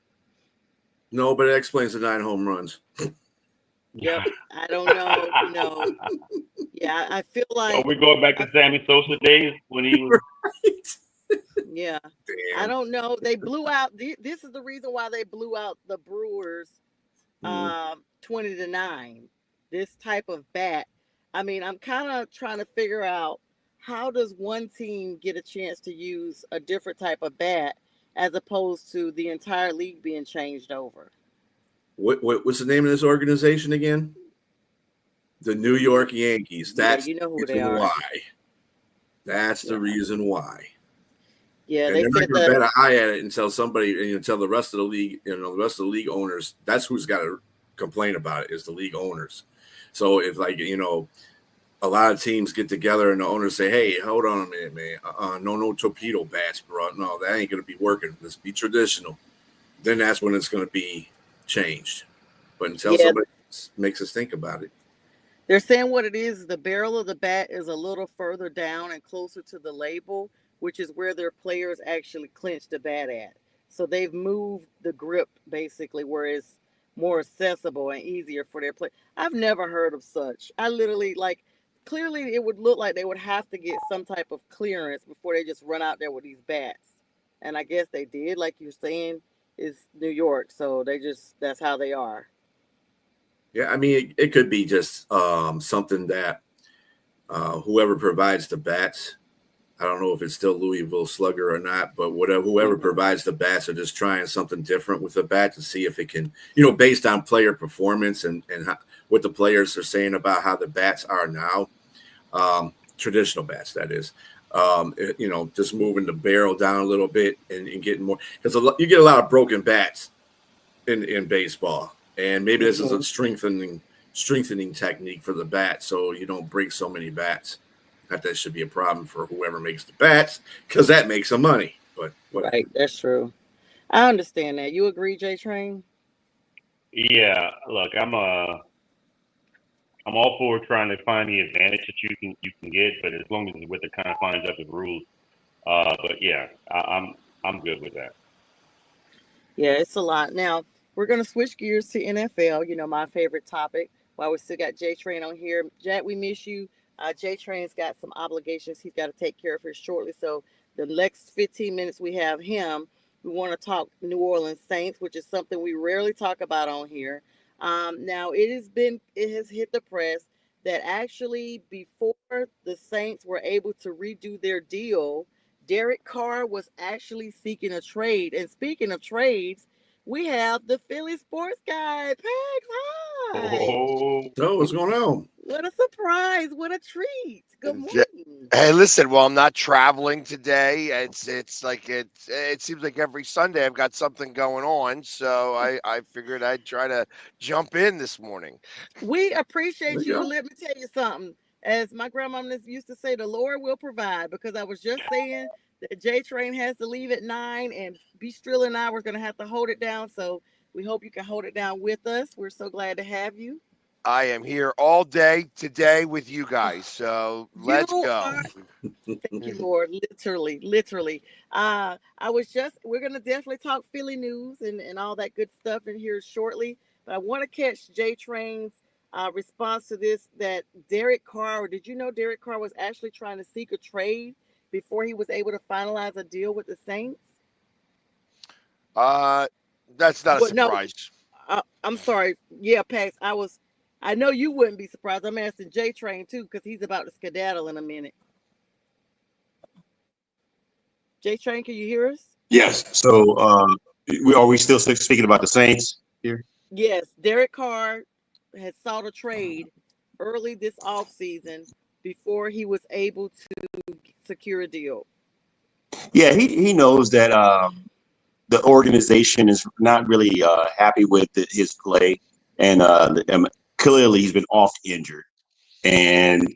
no, but it explains the 9 home runs. Yep. I don't know. Yeah, I feel like. Are we going back to Sammy Sosa days when he was? Right. Yeah. Damn. I don't know. They blew out. This is the reason why they blew out the Brewers 20-9. This type of bat. I mean, I'm kind of trying to figure out how does one team get a chance to use a different type of bat as opposed to the entire league being changed over. What's the name of this organization again? The New York Yankees. That's you know who the they reason are. why. That's the reason why. Yeah, and they they're said not going to that. bet an eye at it until somebody, until the rest of the league, the rest of the league owners. That's who's got to complain about it is the league owners. So if a lot of teams get together and the owners say, "Hey, hold on a minute, man. No torpedo bats, bro. No, that ain't going to be working. Let's be traditional." Then that's when it's going to be changed. But until somebody makes us think about it. They're saying what it is the barrel of the bat is a little further down and closer to the label, which is where their players actually clinch the bat at. So they've moved the grip basically where it's more accessible and easier for their play. I've never heard of such. I literally clearly it would look like they would have to get some type of clearance before they just run out there with these bats. And I guess they did, like you're saying, is New York. So that's how they are. Yeah, I mean, it could be just something that whoever provides the bats, I don't know if it's still Louisville Slugger or not, but whoever provides the bats are just trying something different with the bat to see if it can, based on player performance and what the players are saying about how the bats are now, traditional bats, that is. Just moving the barrel down a little bit and getting more, because you get a lot of broken bats in baseball, and maybe this is a strengthening technique for the bat, so you don't break so many bats. Not that should be a problem for whoever makes the bats, because that makes some money. But whatever. Right, that's true. I understand that. You agree, J Train? Yeah, look, I'm all for trying to find the advantage that you can get, but as long as it's with the confines of the rules. But yeah, I'm good with that. Yeah, it's a lot. Now, we're going to switch gears to NFL, my favorite topic, while we still got J Train on here. Jack, we miss you. J Train's got some obligations he's got to take care of here shortly. So, the next 15 minutes we have him, we want to talk New Orleans Saints, which is something we rarely talk about on here. Now, it has hit the press that actually before the Saints were able to redo their deal, Derek Carr was actually seeking a trade. And speaking of trades, we have the Philly sports guy, Pegs. Hi. So what's going on? What a surprise. What a treat. Good Yeah. morning. Hey, listen. Well, I'm not traveling today. It's like it seems like every Sunday I've got something going on, so I figured I'd try to jump in this morning. We appreciate There you you. go. Let me tell you something. As my grandmama used to say, the Lord will provide, because I was just saying that J Train has to leave at 9 and B Strill and I were going to have to hold it down. So we hope you can hold it down with us. We're so glad to have you. I am here all day today with you guys, so You let's go. are. Thank you, Lord. Literally. We're going to definitely talk Philly news and all that good stuff in here shortly. But I want to catch J Train's response to this, that Derek Carr, did you know Derek Carr was actually trying to seek a trade before he was able to finalize a deal with the Saints? That's not a Well, no, surprise. I'm sorry. Yeah, Pax, I know you wouldn't be surprised. I'm asking J Train too, because he's about to skedaddle in a minute. J Train, can you hear us? Yes. So, are we still speaking about the Saints here? Yes, Derek Carr has sought a trade early this offseason before he was able to secure a deal. Yeah, he knows that the organization is not really happy with his play, and clearly he's been off injured, and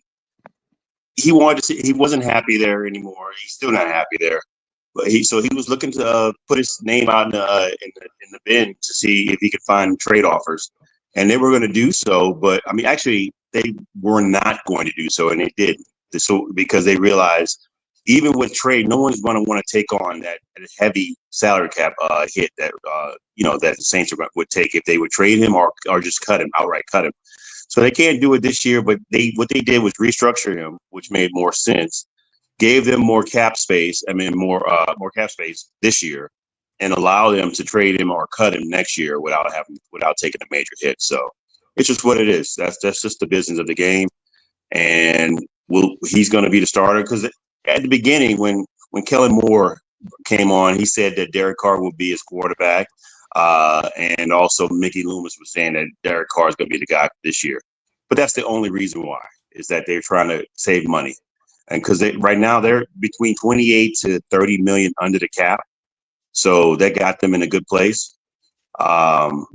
he wasn't happy there anymore. He's still not happy there. But he was looking to put his name out in the bin to see if he could find trade offers, and they were going to do so. But I mean, actually, they were not going to do so, and they did. So because they realized, even with trade, no one's going to want to take on that heavy salary cap hit that that the Saints would take if they would trade him or just outright cut him. So they can't do it this year. But what they did was restructure him, which made more sense. Gave them more cap space. I mean, more cap space this year, and allow them to trade him or cut him next year without taking a major hit. So it's just what it is. That's just the business of the game, and he's going to be the starter, because at the beginning when Kellen Moore came on, he said that Derek Carr would be his quarterback, and also Mickey Loomis was saying that Derek Carr is going to be the guy this year. But that's the only reason why, is that they're trying to save money. And because right now they're between 28 to 30 million under the cap, so that got them in a good place. Among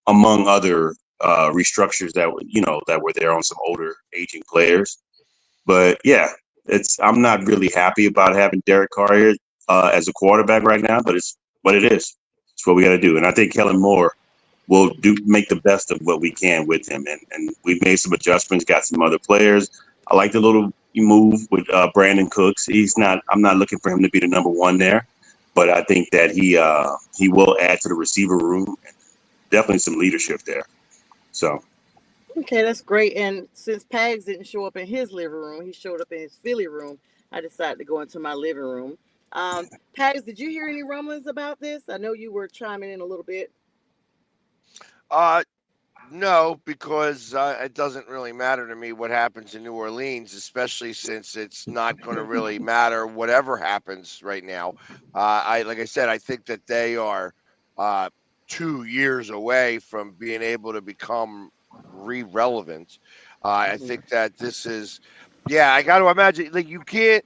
other restructures that were there on some older aging players. But yeah, I'm not really happy about having Derek Carr here as a quarterback right now, but it's what it is. It's what we got to do, and I think Kellen Moore will make the best of what we can with him, and we've made some adjustments, got some other players. I like the little move with Brandon Cooks. I'm not looking for him to be the number one there, but I think that he will add to the receiver room, and definitely some leadership there. So. Okay, that's great. And since Pags didn't show up in his living room, he showed up in his Philly room. I decided to go into my living room. Pags, did you hear any rumblings about this? I know you were chiming in a little bit. No, because it doesn't really matter to me what happens in New Orleans, especially since it's not going to really matter whatever happens right now. Like I said, I think that they are uh, 2 years away from being able to become relevant. I Mhm. think that this is, yeah, I got to imagine, like, you can't,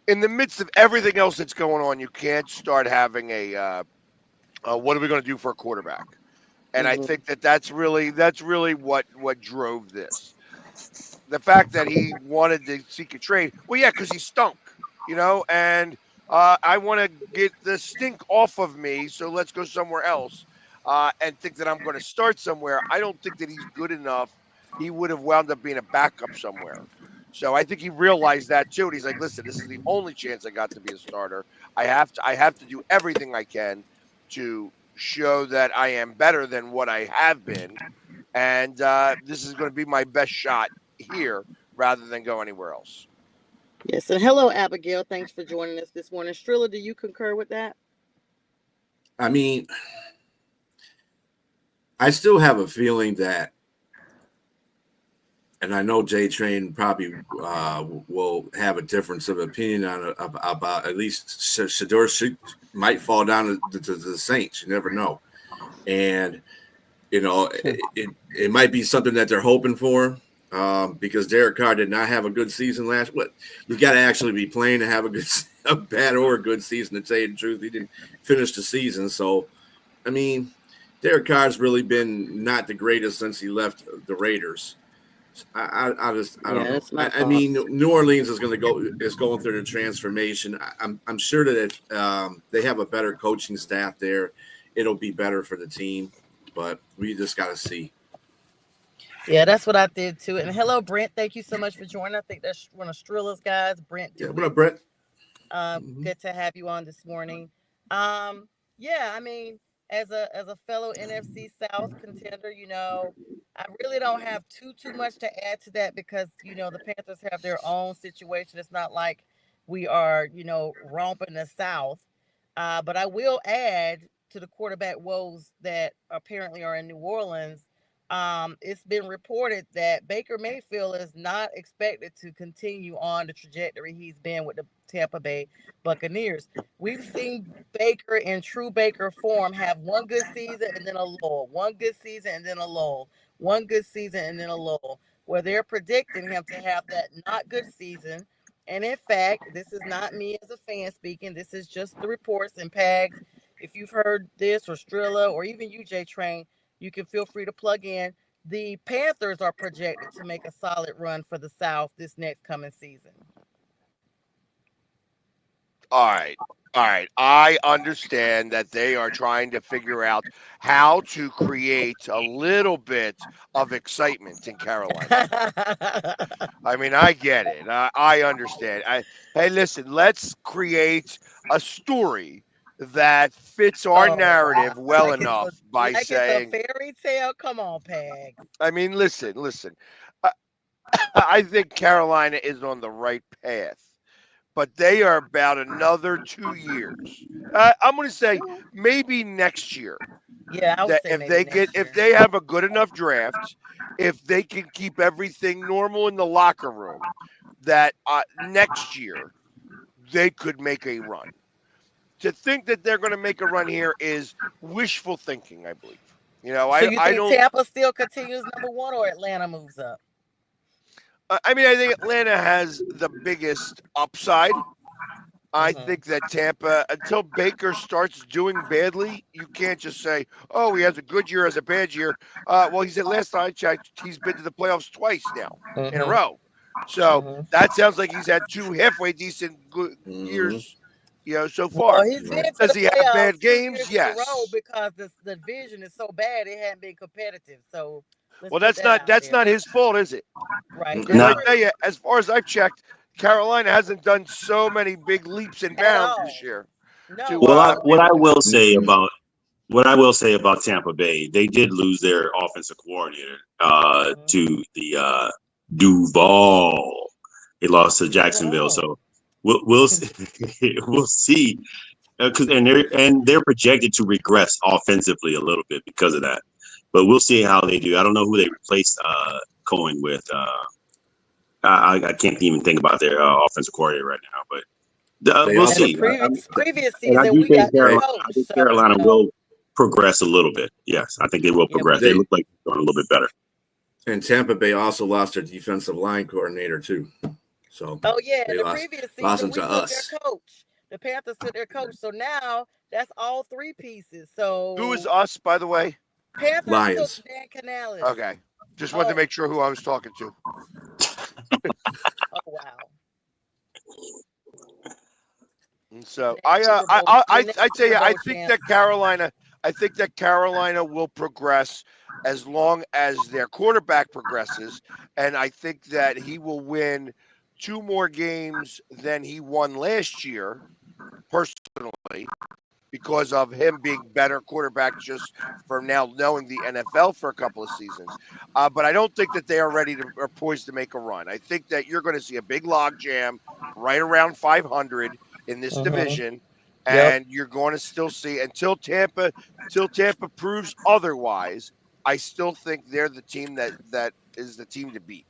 in the midst of everything else that's going on, you can't start having what are we going to do for a quarterback? And I Mhm. think that that's really what drove this. The fact that he wanted to seek a trade, well, yeah, because he stunk, and I want to get the stink off of me, so let's go somewhere else, and think that I'm going to start somewhere. I don't think that he's good enough. He would have wound up being a backup somewhere. So I think he realized that too, and he's like, "Listen, this is the only chance I got to be a starter. I have to do everything I can to show that I am better than what I have been, and this is going to be my best shot here rather than go anywhere else." Yes, and hello, Abigail. Thanks for joining us this morning. Strilla, do you concur with that? I mean, I still have a feeling that, and I know J Train probably will have a difference of opinion on about at least Shador might fall down to the Saints. You never know, and it might be something that they're hoping for. Because Derek Carr did not have a good season last. What you got to actually be playing to have a bad or a good season. To tell you the truth, he didn't finish the season. So, I mean, Derek Carr's really been not the greatest since he left the Raiders. I Yeah, don't know. that's my I mean, thoughts. New Orleans is going through the transformation. I'm sure that if they have a better coaching staff there, it'll be better for the team. But we just got to see. Yeah, that's what I did too. And hello, Brent. Thank you so much for joining. I think that's one of Strilla's guys, Brent Yeah, what DeWitt. up, Brett? Mm-hmm. Good to have you on this morning. Um, yeah, I mean, as a fellow NFC South contender, I really don't have too much to add to that because the Panthers have their own situation. It's not like we are romping the South. But I will add to the quarterback woes that apparently are in New Orleans. It's been reported that Baker Mayfield is not expected to continue on the trajectory he's been with the Tampa Bay Buccaneers. We've seen Baker in true Baker form have one good season and then a lull, one good season and then a lull, one good season and then a lull, where they're predicting him to have that not good season. And in fact, this is not me as a fan speaking. This is just the reports and Pags. If you've heard this or Strilla or even UJ Train, you can feel free to plug in. The Panthers are projected to make a solid run for the South this next coming season. All right. All right. I understand that they are trying to figure out how to create a little bit of excitement in Carolina. I mean, I get it. I understand. Hey, listen, let's create a story that fits our Oh wow! narrative well Like it's a enough by like it's a saying, fairy tale. Come on, Pags. I mean, listen. I, I think Carolina is on the right path, but they are about another 2 years. I'm going to say Two? maybe next year. Yeah, I would That say maybe next if year. they have a good enough draft, if they can keep everything normal in the locker room, that next year they could make a run. To think that they're going to make a run here is wishful thinking, I believe. So you I think don't. Tampa still continues number one, or Atlanta moves up? I mean, I think Atlanta has the biggest upside. I Mm-hmm. think that Tampa, until Baker starts doing badly, you can't just say, "Oh, he has a good year as a bad year." Well, he said last time I checked, he's been to the playoffs twice now in a Mm-hmm. row. So Mm-hmm. that sounds like he's had two halfway decent good Mm-hmm. years, so Well, far. he's Right. been to Does the he have playoffs bad 2 years games? in a row Yes. because the division is so bad it hadn't been competitive. So let's Well, put that out that's there. not his fault, is it? Right, Because that's I Now, tell true. you, as far as I've checked, Carolina hasn't done so many big leaps and At bounds this all. year No, to well, at be what all. able I to will compete. say about Tampa Bay, they did lose their offensive coordinator Mm-hmm. to the Duval. They lost to Jacksonville, Duval. so we'll see, we'll see. And they're projected to regress offensively a little bit because of that. But we'll see how they do. I don't know who they replaced Cohen with. I can't even think about their offensive coordinator right now, but They we'll And the also see. previous And I season, do we think got new they, coach. I think So, Carolina will progress a little bit. Yes, I think they will yeah, progress. They they look like they're going a little bit better. and Tampa Bay also lost their defensive line coordinator too. So oh yeah, they the lost previous lost season them we to took their us. coach. The Panthers took their coach. So now that's all three pieces. Who is So us, by the way? Panthers took Lions. Dan Canales. Okay. Just wanted to Oh, make sure who I was talking to. oh wow. And so The next Super Bowl, the next I tell Super you, Bowl champ. I think that Carolina will progress as long as their quarterback progresses, and I think that he will win 2 more games than he won last year, personally, because of him being better quarterback just from now knowing the NFL for a couple of seasons. But I don't think that they are ready to or poised to make a run. I think that you're going to see a big log jam right around 500 in this Mm-hmm. division, Yep. and you're going to still see until Tampa proves otherwise. I still think they're the team that is the team to beat.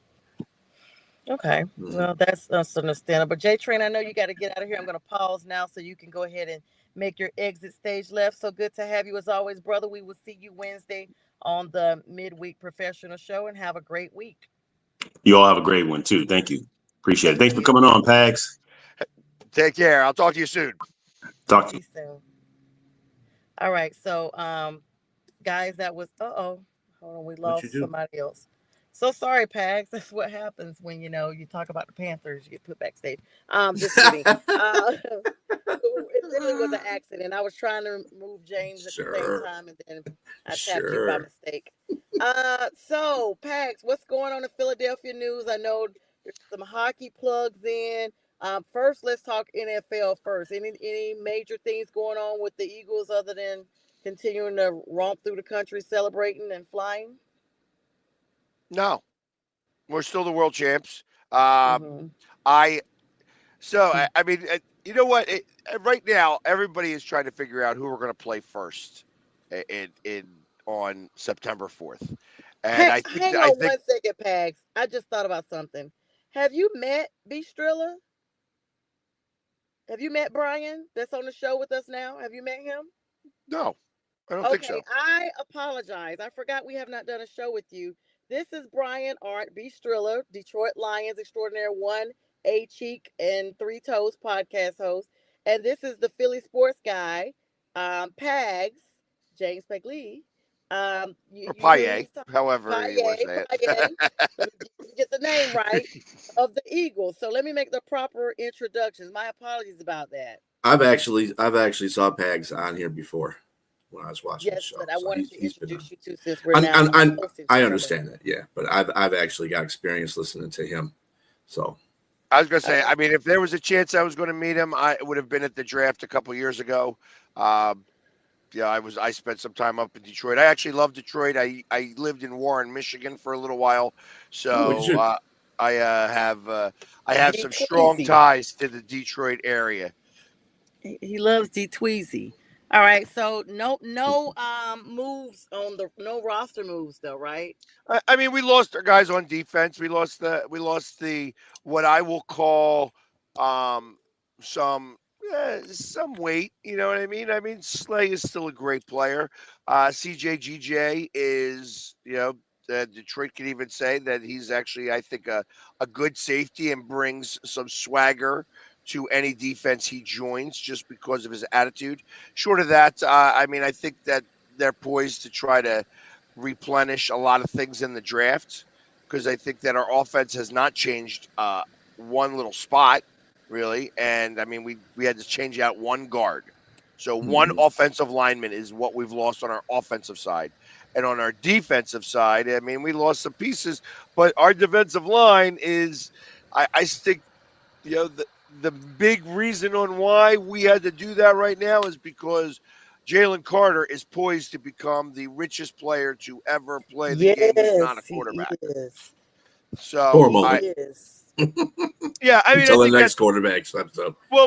Okay. Mhm. Well, that's understandable. J Train, I know you got to get out of here. I'm going to pause now so you can go ahead and make your exit stage left. So good to have you as always, brother. We will see you Wednesday on the midweek professional show and have a great week. You all have a great one too. Thank you. Appreciate it. Thank Thanks for you. coming on, Pags. Take care. I'll talk to you soon. Talk to See you. you soon. All right. So, guys, that was hold on, we What you lost do? somebody else. So sorry, Pags. That's what happens when you talk about the Panthers, you get put backstage. Just kidding. It really was an accident. I was trying to move James at the same Sure. time, and then I tapped you by Sure. mistake. So Pax, what's going on in Philadelphia news? I know there's some hockey plugs in. First, let's talk NFL first. Any major things going on with the Eagles other than continuing to romp through the country, celebrating and flying? No, we're still the world champs. Um, Mm-hmm. I So I mean, you know what? Right now, everybody is trying to figure out who we're going to play first in on September 4th, and Hang I on think 1 second, Pags. I just thought about something. Have you met B Strilla? Have you met Brian that's on the show with us now? Have you met him? no, I don't think Okay, so. I apologize. I forgot we have not done a show with you. This is Brian Art B. Striller, Detroit Lions extraordinaire, one A Cheek and Three Toes podcast host. And this is the Philly sports guy, Pags, James Peglee. Or You hear Paye, he's talking however you want to Paye, say Paye. it. Let me get the name right of the Eagles. So let me make the proper introductions. My apologies about that. I've actually saw Pags on here before when I was watching the Yes, show. but I So wanted to he's been on. introduce you to since we're now hosting I together. understand that, yeah, but I've actually got experience listening to him. So I was going to All say, right. I mean, if there was a chance I was going to meet him, I would have been at the draft a couple years ago. Um, yeah, I spent some time up in Detroit. I actually love Detroit. I lived in Warren, Michigan for a little while, what'd so you do? I have D some strong Tweezy. ties to the Detroit area. He loves D Tweezy. All right. So no moves on the no roster moves though, right? I mean, we lost our guys on defense. We lost the what I will call um, some some weight. You know what I mean? I mean, Slay is still a great player. CJGJ is Detroit can even say that he's actually I think a good safety and brings some swagger to any defense he joins just because of his attitude. Short of that, I mean, I think that they're poised to try to replenish a lot of things in the draft because I think that our offense has not changed one little spot really, and I mean we had to change out one guard, so one Mhm. offensive lineman is what we've lost on our offensive side, and on our defensive side, I mean we lost some pieces, but our defensive line is I think the big reason on why we had to do that right now is because Jalen Carter is poised to become the richest player to ever play the game who's not a Yes, he quarterback. is. So For a He I moment is. yeah, I mean I until the think next that's quarterback steps up. no,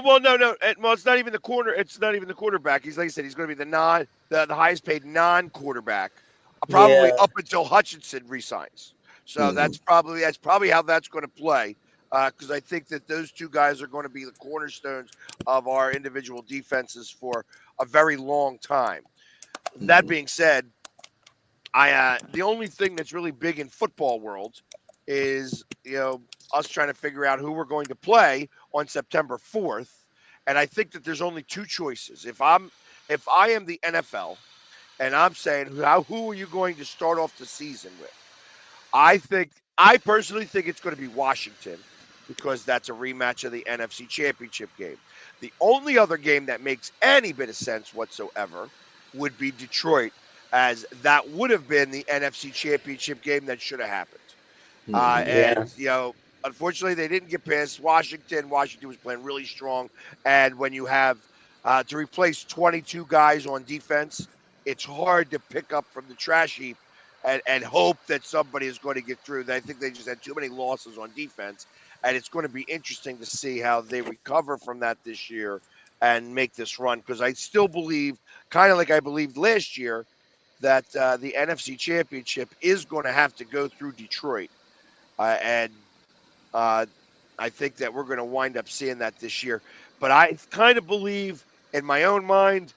well it's not even the corner. It's not even the quarterback. He's like I said, he's going to be the highest paid non quarterback probably Yeah. up until Hutchinson resigns. So that's probably how that's going to play. Because I think that those two guys are going to be the cornerstones of our individual defenses for a very long time. That being said, the only thing that's really big in football world is us trying to figure out who we're going to play on September 4th. And I think that there's only two choices. If I am the NFL and I'm saying who are you going to start off the season with? I personally think it's going to be Washington because that's a rematch of the NFC Championship game. The only other game that makes any bit of sense whatsoever would be Detroit, as that would have been the NFC Championship game that should have happened. Yeah. Unfortunately, they didn't get past Washington. Washington was playing really strong. And when you have to replace 22 guys on defense, it's hard to pick up from the trash heap and hope that somebody is going to get through. I think they just had too many losses on defense. And it's going to be interesting to see how they recover from that this year and make this run. Because I still believe, kind of like I believed last year, that the NFC Championship is going to have to go through Detroit. And uh, I think that we're going to wind up seeing that this year. But I kind of believe in my own mind,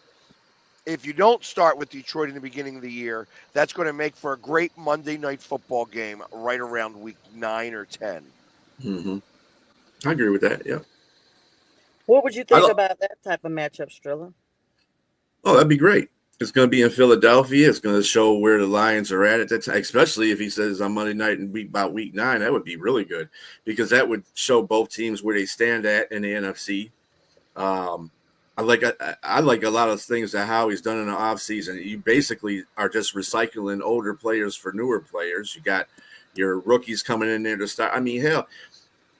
if you don't start with Detroit in the beginning of the year, that's going to make for a great Monday night football game right around week 9 or 10. I agree with that. Yeah. What would you I think lo- about that type of matchup, Strilla? oh, that'd be great. It's going to be in Philadelphia. It's going to show where the Lions are at that time, especially if he says on Monday night and about week 9. That would be really good because that would show both teams where they stand at in the NFC. I like a lot of things that Howie's done in the offseason. You basically are just recycling older players for newer players. You got your rookies coming in there to start. I mean, hell,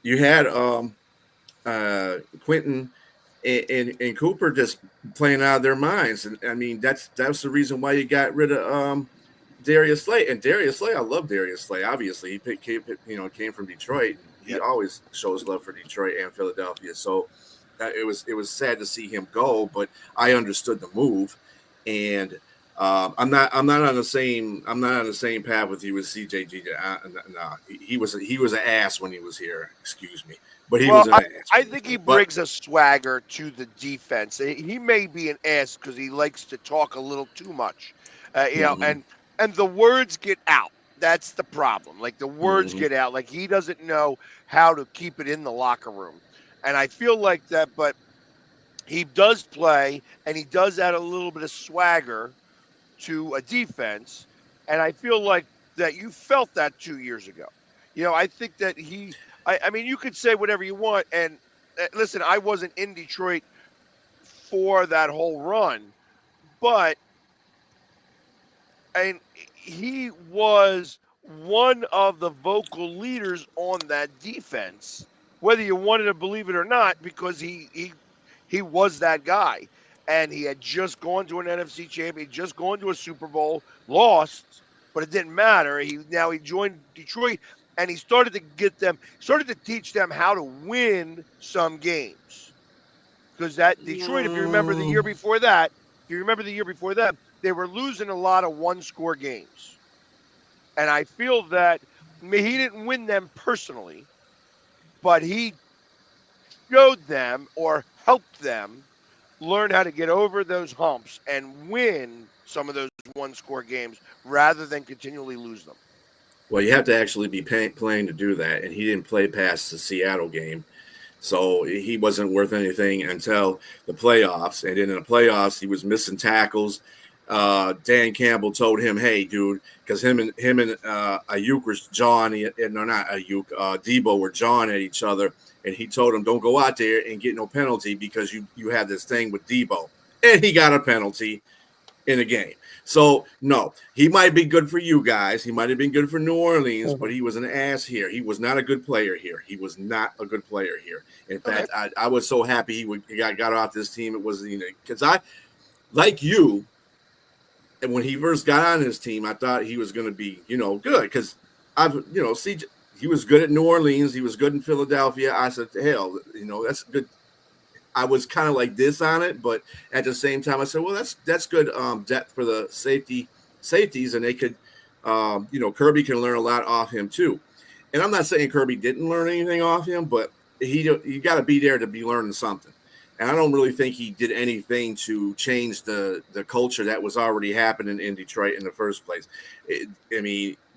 you had Quentin and Cooper just playing out of their minds, and I mean that's the reason why you got rid of Darius Slay. And Darius Slay, I love Darius Slay. Obviously, he came from Detroit. He always shows love for Detroit and Philadelphia. So it was sad to see him go, but I understood the move, and I'm not on the same path with you with CJG. No, he was an ass when he was here. Excuse me. But he was an ass. I think he brings a swagger to the defense. He may be an ass because he likes to talk a little too much, and the words get out. That's the problem. Like the words get out. Like he doesn't know how to keep it in the locker room, and I feel like that. But he does play, and he does add a little bit of swagger to a defense, and I feel like that you felt that 2 years ago. I think that I mean, you could say whatever you want, and listen, I wasn't in Detroit for that whole run, but and he was one of the vocal leaders on that defense, whether you wanted to believe it or not, because he was that guy. And he had just gone to an NFC champion, just gone to a Super Bowl, lost, but it didn't matter. He joined Detroit, and he started to teach them how to win some games. Because that Detroit, if you remember the year before that, they were losing a lot of one-score games. And I feel that he didn't win them personally, but he showed them or helped them learn how to get over those humps and win some of those one-score games rather than continually lose them. Well, you have to actually be playing to do that, and he didn't play past the Seattle game. So he wasn't worth anything until the playoffs. And then in the playoffs, he was missing tackles. Dan Campbell told him, "Hey, dude," because him and Ayuk were jawing. No, not Ayuk. Debo were jawing at each other, and he told him, "Don't go out there and get no penalty because you have this thing with Debo," and he got a penalty in a game. So no, he might be good for you guys. He might have been good for New Orleans, but he was an ass here. He was not a good player here. He was not a good player here. In fact, I was so happy he got off this team. It was because I like you. And when he first got on his team, I thought he was going to be, good because CJ, he was good at New Orleans. He was good in Philadelphia. I said, hell, that's good. I was kind of like this on it, but at the same time, I said, well, that's good depth for the safety safeties, and they could, Kirby can learn a lot off him too. And I'm not saying Kirby didn't learn anything off him, but you got to be there to be learning something. And I don't really think he did anything to change the culture that was already happening in Detroit in the first place.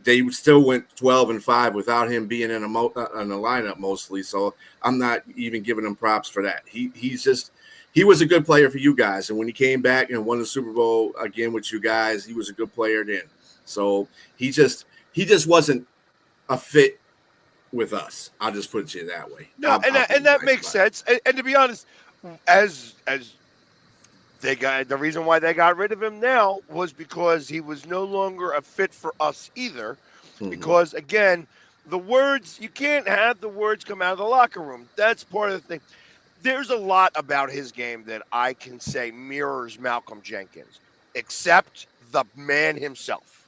They still went 12-5 without him being in a lineup mostly. So I'm not even giving him props for that. He was a good player for you guys. And when he came back and won the Super Bowl again with you guys, he was a good player then. So he just wasn't a fit with us. I'll just put it that way. No, and that makes sense. And to be honest, as the reason why they got rid of him now was because he was no longer a fit for us either. Mm-hmm. Because again, you can't have the words come out of the locker room. That's part of the thing. There's a lot about his game that I can say mirrors Malcolm Jenkins, except the man himself.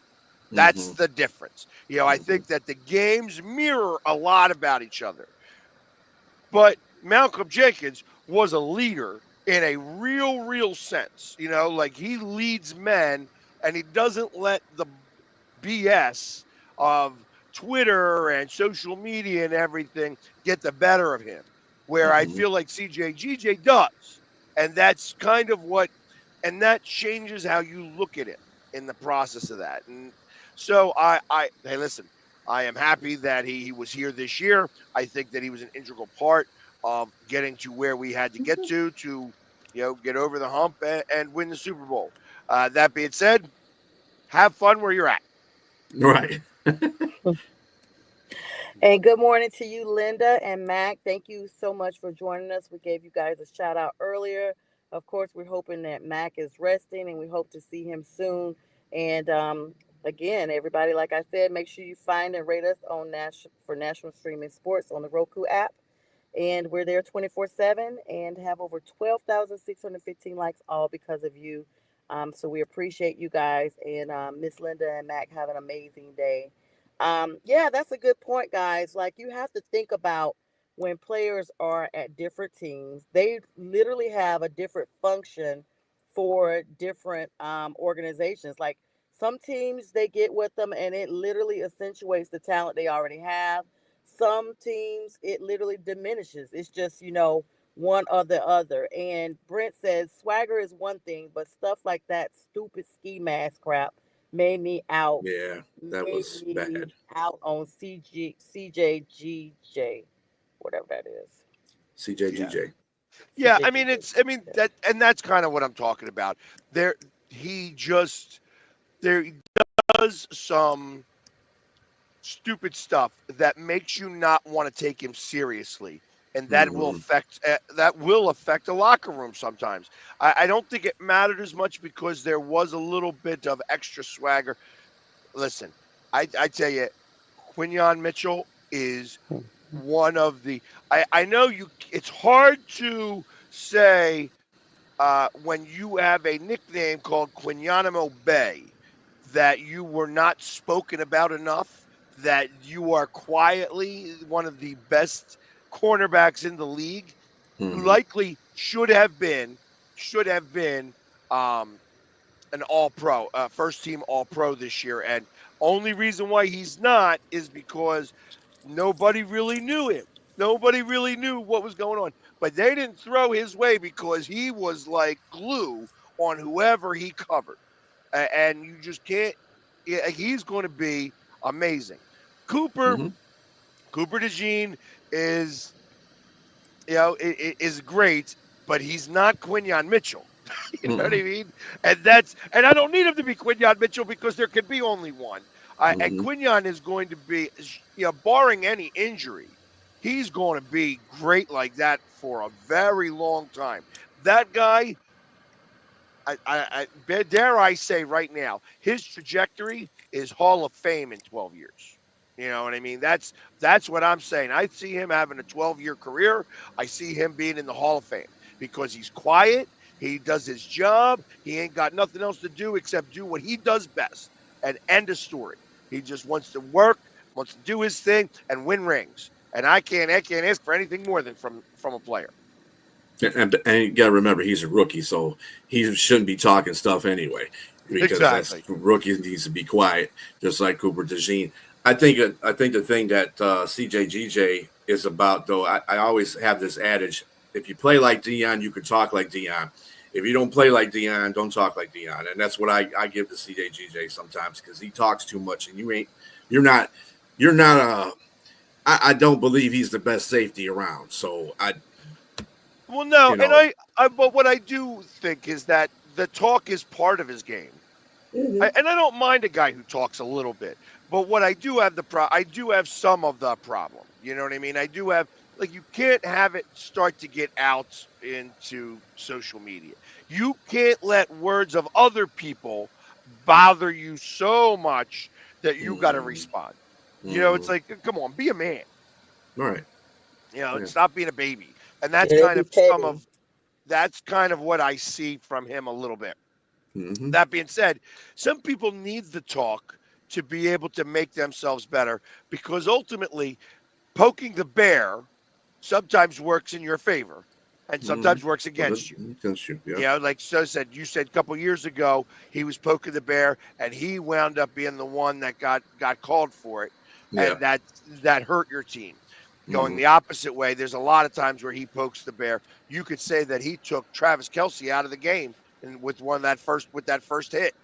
That's the difference. I think that the games mirror a lot about each other. But Malcolm Jenkins was a leader in a real sense. Like he leads men and he doesn't let the BS of Twitter and social media and everything get the better of him. Where I feel like CJGJ does. And that's kind of and that changes how you look at it in the process of that. And so hey, listen, I am happy that he was here this year. I think that he was an integral part of getting to where we had to get to get over the hump and win the Super Bowl. That being said, have fun where you're at. Right. And good morning to you, Linda and Mac. Thank you so much for joining us. We gave you guys a shout out earlier. Of course, we're hoping that Mac is resting and we hope to see him soon. And again, everybody, like I said, make sure you find and rate us on National Streaming Sports on the Roku app. And we're there 24/7 and have over 12,615 likes, all because of you. So we appreciate you guys. And Miss Linda and Mac, have an amazing day. Yeah, that's a good point, guys. Like, you have to think about when players are at different teams, they literally have a different function for different organizations. Like, some teams, they get with them and it literally accentuates the talent they already have. Some teams, it literally diminishes. It's just, one or the other. And Brent says swagger is one thing, but stuff like that stupid ski mask crap made me out. Yeah, that was bad. Out on CJGJ, whatever that is. CJGJ. Yeah, that's kind of what I'm talking about. He does some stupid stuff that makes you not want to take him seriously, and that will affect a locker room sometimes. I don't think it mattered as much because there was a little bit of extra swagger. Listen, I tell you, Quinyon Mitchell is one of the. I know it's hard to say when you have a nickname called Quinyanimo Bay that you were not spoken about enough, that you are quietly one of the best cornerbacks in the league. Likely should have been an all-pro, first team all-pro this year. And only reason why he's not is because nobody really knew him. Nobody really knew what was going on. But they didn't throw his way because he was like glue on whoever he covered. And you just can't – he's going to be amazing. Cooper DeJean is – is great, but he's not Quinyon Mitchell. You know what I mean? And I don't need him to be Quinyon Mitchell because there could be only one. And Quinyon is going to be, barring any injury, he's going to be great like that for a very long time. That guy, I dare I say right now, his trajectory is Hall of Fame in 12 years. You know what I mean? That's what I'm saying. I see him having a 12-year career. I see him being in the Hall of Fame because he's quiet. He does his job. He ain't got nothing else to do except do what he does best and end a story. He just wants to work, wants to do his thing, and win rings. And I can't ask for anything more than from a player. And you got to remember, he's a rookie, so he shouldn't be talking stuff anyway. because Exactly. that's rookie needs to be quiet, just like Cooper DeJean. I think the thing that CJGJ is about, though, I always have this adage: if you play like Dion, you can talk like Dion. If you don't play like Dion, don't talk like Dion. And that's what I give to CJGJ sometimes, because he talks too much, and you're not you're not I don't believe he's the best safety around. So Well, no, you and know, but what I do think is that the talk is part of his game. And I don't mind a guy who talks a little bit, but what I do have I do have some of the problem. You know what I mean? I do have, like, you can't have it start to get out into social media. You can't let words of other people bother you so much that you got to mm, respond. It's mm, like, come on, be a man. right, And yeah, stop being a baby. And Yeah, they be petty. that's kind of what I see from him a little bit. hmm, That being said, some people need the talk to be able to make themselves better, because ultimately poking the bear sometimes works in your favor and hmm. sometimes works Well, that against you. against you, yeah, Like so said, you said a couple years ago he was poking the bear and he wound up being the one that got called for it, yeah, and that hurt your team. Going hmm, the opposite way, there's a lot of times where he pokes the bear. You could say that he took Travis Kelsey out of the game and with that first hit.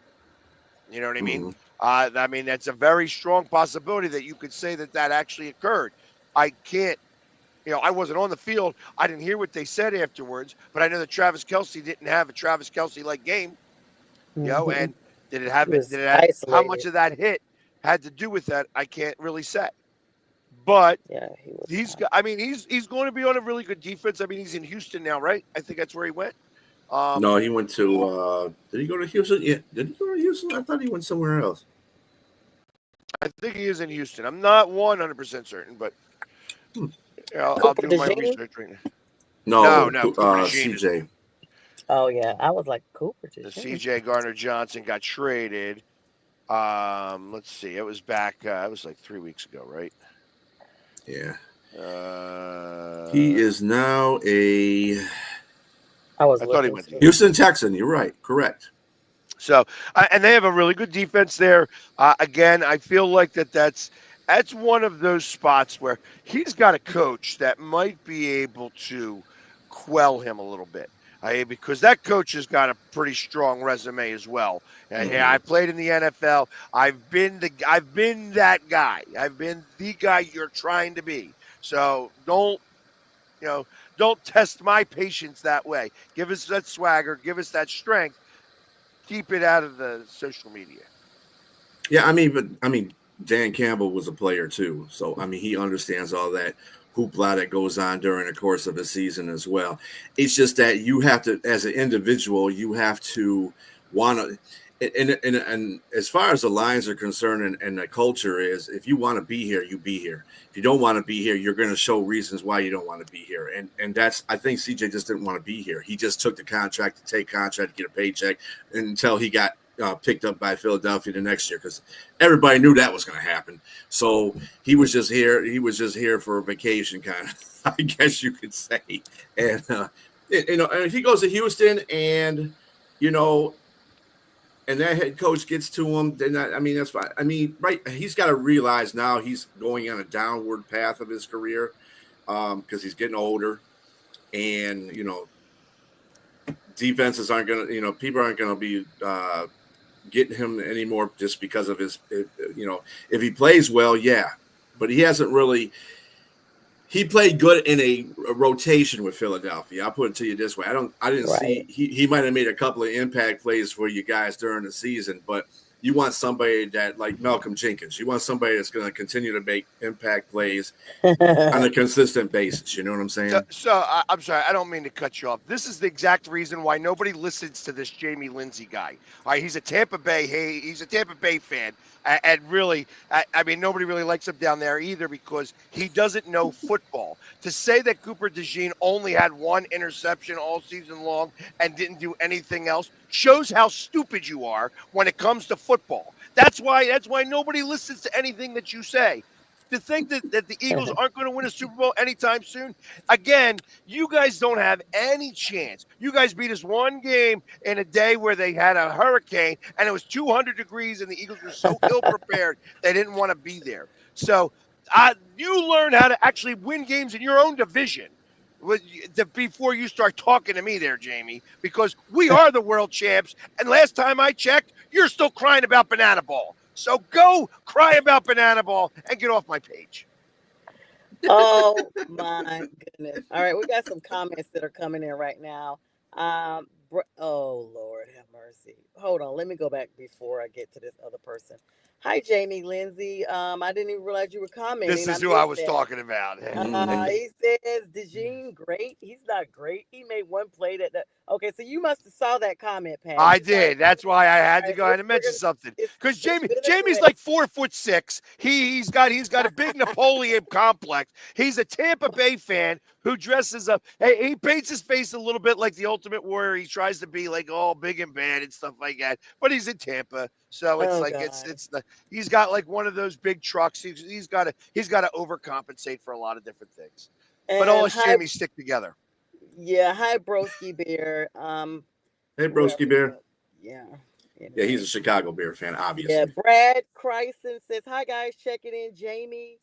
You know what I mean? hmm. I mean, that's a very strong possibility that you could say that actually occurred. I can't, I wasn't on the field. I didn't hear what they said afterwards, but I know that Travis Kelsey didn't have a Travis Kelsey like game. Hmm. And did it have He it? was Did it have how much isolated. of that hit had to do with that? I can't really say. But Yeah, he was he's got. I mean, he's going to be on a really good defense. I mean, he's in Houston now, right? I think that's where he went. Um, No, he went to. Did he go to Houston? Yeah, did he go to Houston? I thought he went somewhere else. I think he is in Houston. I'm not 100% certain, but Hmm. I'll Cooper do my DeJean. research right now. No, No, no, Cooper DeJean is CJ. Oh yeah, I was like Cooper the DeJean. CJ Garner Johnson got traded. Let's see. It was back. It was like 3 weeks ago, right? Yeah, he Uh, is now a I was I thought he looking went to too. Houston. Houston Texan. You're right. Correct. So, and they have a really good defense there. Again, I feel like that's one of those spots where he's got a coach that might be able to quell him a little bit. Because that coach has got a pretty strong resume as well. Yeah, Hmm. I played in the NFL. I've been that guy. I've been the guy you're trying to be. So you know don't test my patience that way. Give us that swagger. Give us that strength. Keep it out of the social media. Yeah, I mean, Dan Campbell was a player too, so I mean, he understands all that hoopla that goes on during the course of a season as well. It's just that you have to, as an individual, you have to want to. And as far as the lines are concerned, and the culture is, if you want to be here, you be here. If you don't want to be here, you're going to show reasons why you don't want to be here. And that's, I think CJ just didn't want to be here. He just took the contract to take contract to get a paycheck until he got picked up by Philadelphia the next year, because everybody knew that was going to happen. So he was just here. He was just here for a vacation, kind of, I guess you could say. And and if he goes to Houston, and you know, and that head coach gets to him, then I mean, that's fine. I mean, right? He's got to realize now he's going on a downward path of his career, because he's getting older, and defenses aren't going to, people aren't going to be getting him anymore just because of his, if he plays well, yeah, but he hasn't really. He played good in a rotation with Philadelphia. I'll put it to you this way: I didn't see Right. he might have made a couple of impact plays for you guys during the season, but you want somebody that, like Malcolm Jenkins, you want somebody that's going to continue to make impact plays on a consistent basis. You know what I'm So, saying? I'm sorry, I don't mean to cut you off. This is the exact reason why nobody listens to this Jamie Lindsay guy. All right, he's a Tampa Bay. Hey, he's a Tampa Bay fan, and really, I mean, nobody really likes him down there either because he doesn't know football. To say that Cooper DeJean only had one interception all season long and didn't do anything else shows how stupid you are when it comes to football. That's why nobody listens to anything that you say. to think that the Eagles aren't going to win a Super Bowl anytime soon. Again, you guys don't have any chance. You guys beat us one game in a day where they had a hurricane and it was 200 degrees and the Eagles were so ill prepared they didn't want to be there. So you learn how to actually win games in your own division before you start talking to me there, Jamie, because we are the world champs. And last time I checked, you're still crying about Banana Ball. So go cry about Banana Ball and get off my page. Oh my goodness. All right, we got some comments that are coming in right now. Oh Lord have mercy. Hold on, let me go back before I get to this other person. Hi, Jamie Lindsay. I didn't even realize you were commenting. This is who I was talking about. He says DeJean great. He's not great. He made one play okay, so you must have saw that comment, Pat. I did. That's why I had to go ahead and mention something. Because Jamie's like 4'6". He's got a big Napoleon complex. He's a Tampa Bay fan who dresses up. He paints his face a little bit like the Ultimate Warrior. He tries to be like all big and bad and stuff like that. But he's in Tampa, so it's he's got like one of those big trucks. He's got to overcompensate for a lot of different things. But all us Jamie stick together. Yeah, hi Broski Bear. Hey Broski Bear. Yeah. Yeah, he's a Chicago Bear fan, obviously. Yeah, Brad Kryson says, hi guys, checking in. Jamie.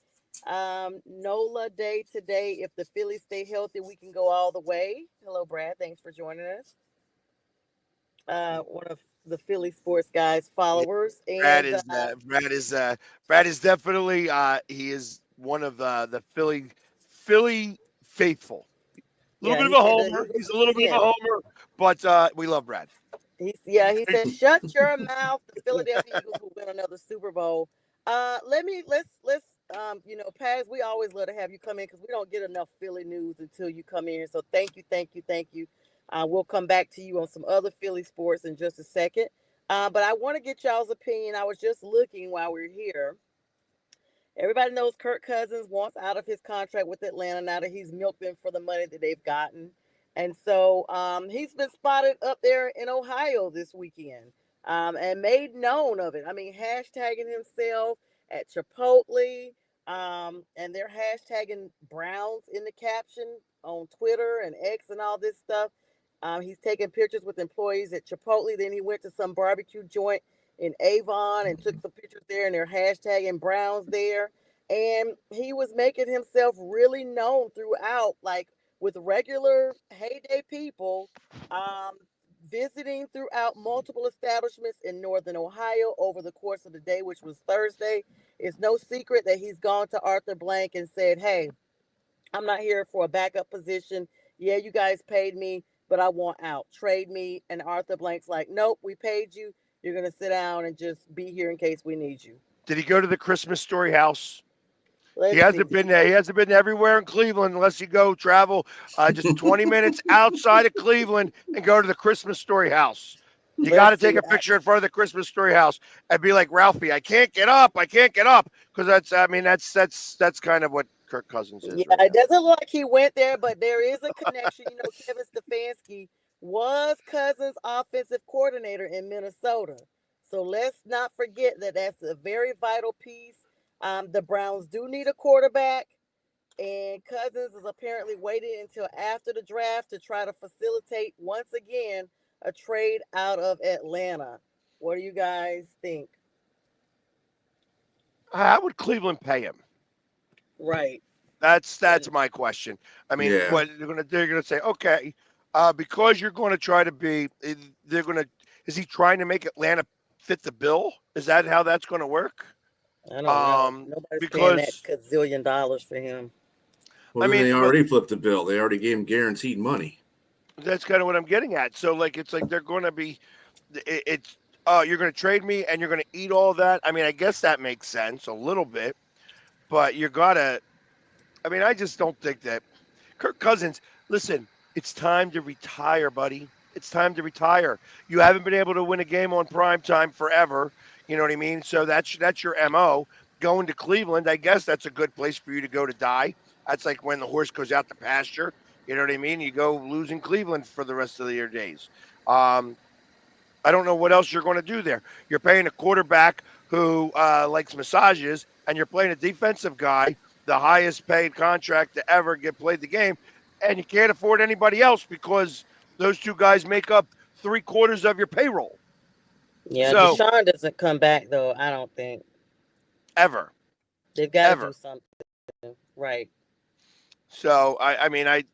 NOLA day today. If the Phillies stay healthy, we can go all the way. Hello, Brad. Thanks for joining us. One of the Philly sports guys followers. And Brad is definitely he is one of the Philly faithful. A little bit of a homer. He's a little bit of a homer, but we love Brad. He said, shut your mouth. The Philadelphia Eagles will win another Super Bowl. Let's Paz, we always love to have you come in because we don't get enough Philly news until you come in. So thank you. We'll come back to you on some other Philly sports in just a second. But I want to get y'all's opinion. I was just looking while we're here. Everybody knows Kirk Cousins wants out of his contract with Atlanta now that he's milked them for the money that they've gotten. And so he's been spotted up there in Ohio this weekend and made known of it. I mean, hashtagging himself at Chipotle, and they're hashtagging Browns in the caption on Twitter and X and all this stuff. He's taking pictures with employees at Chipotle. Then he went to some barbecue joint in Avon and took some pictures there, and they're hashtagging Browns there. And he was making himself really known throughout, like with regular heyday people, visiting throughout multiple establishments in Northern Ohio over the course of the day, which was Thursday. It's no secret that he's gone to Arthur Blank and said, hey, I'm not here for a backup position. Yeah, you guys paid me, but I want out. Trade me. And Arthur Blank's like, nope, we paid you. You're going to sit down and just be here in case we need you. Did he go to the Christmas Story house? He hasn't been there. He hasn't been everywhere in Cleveland unless you go travel just 20 minutes outside of Cleveland and go to the Christmas Story house. You got to take a picture in front of the Christmas Story house and be like, Ralphie, I can't get up. Because that's kind of what Kirk Cousins is. Yeah, it doesn't look like he went there, but there is a connection. Kevin Stefanski was Cousins' offensive coordinator in Minnesota. So let's not forget that that's a very vital piece. The Browns do need a quarterback, and Cousins is apparently waiting until after the draft to try to facilitate once again a trade out of Atlanta. What do you guys think? How would Cleveland pay him? Right. That's my question. I mean, what they're gonna say? Okay, because you're going to try to be, is he trying to make Atlanta fit the bill? Is that how that's going to work? I don't know. Nobody's paying that gazillion dollars for him. Well, they already flipped the bill. They already gave him guaranteed money. That's kind of what I'm getting at. So, it's like they're going to be, you're going to trade me and you're going to eat all that. I mean, I guess that makes sense a little bit, but you got to, I just don't think that Kirk Cousins, listen, it's time to retire, buddy. It's time to retire. You haven't been able to win a game on prime time forever. You know what I mean? So that's your MO. Going to Cleveland, I guess that's a good place for you to go to die. That's like when the horse goes out to pasture. You know what I mean? You go lose in Cleveland for the rest of your days. I don't know what else you're going to do there. You're paying a quarterback who likes massages and you're playing a defensive guy, the highest paid contract to ever get played the game, and you can't afford anybody else because those two guys make up 3/4 of your payroll. Yeah, So Deshaun doesn't come back though. I don't think ever, they've got to do ever. something. Right. So I mean, I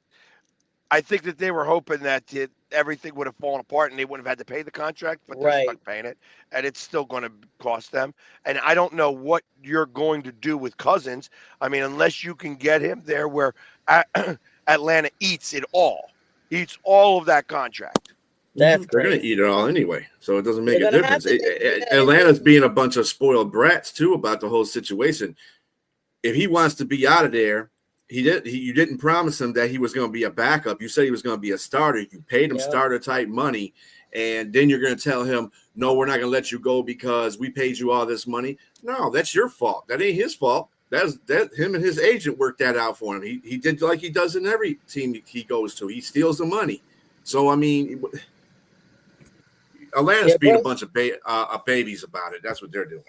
think that they were hoping that everything would have fallen apart and they wouldn't have had to pay the contract, but they're Right. stuck paying it, and it's still going to cost them. And I don't know what you're going to do with Cousins. I mean, unless you can get him there where Atlanta eats all of that contract. That's They're going to eat crazy. it all anyway, so it doesn't make They're a gonna have difference. to. Yeah, and Atlanta's being a bunch of spoiled brats too about the whole situation. If he wants to be out of there, you didn't promise him that he was going to be a backup. You said he was going to be a starter. You paid him Yep. starter type money, and then you're going to tell him, "No, we're not going to let you go because we paid you all this money." No, that's your fault. That ain't his fault. That him and his agent worked that out for him. He did like he does in every team he goes to. He steals the money. So I mean, Atlanta's yeah, being a bro. bunch of babies about it. That's what they're doing.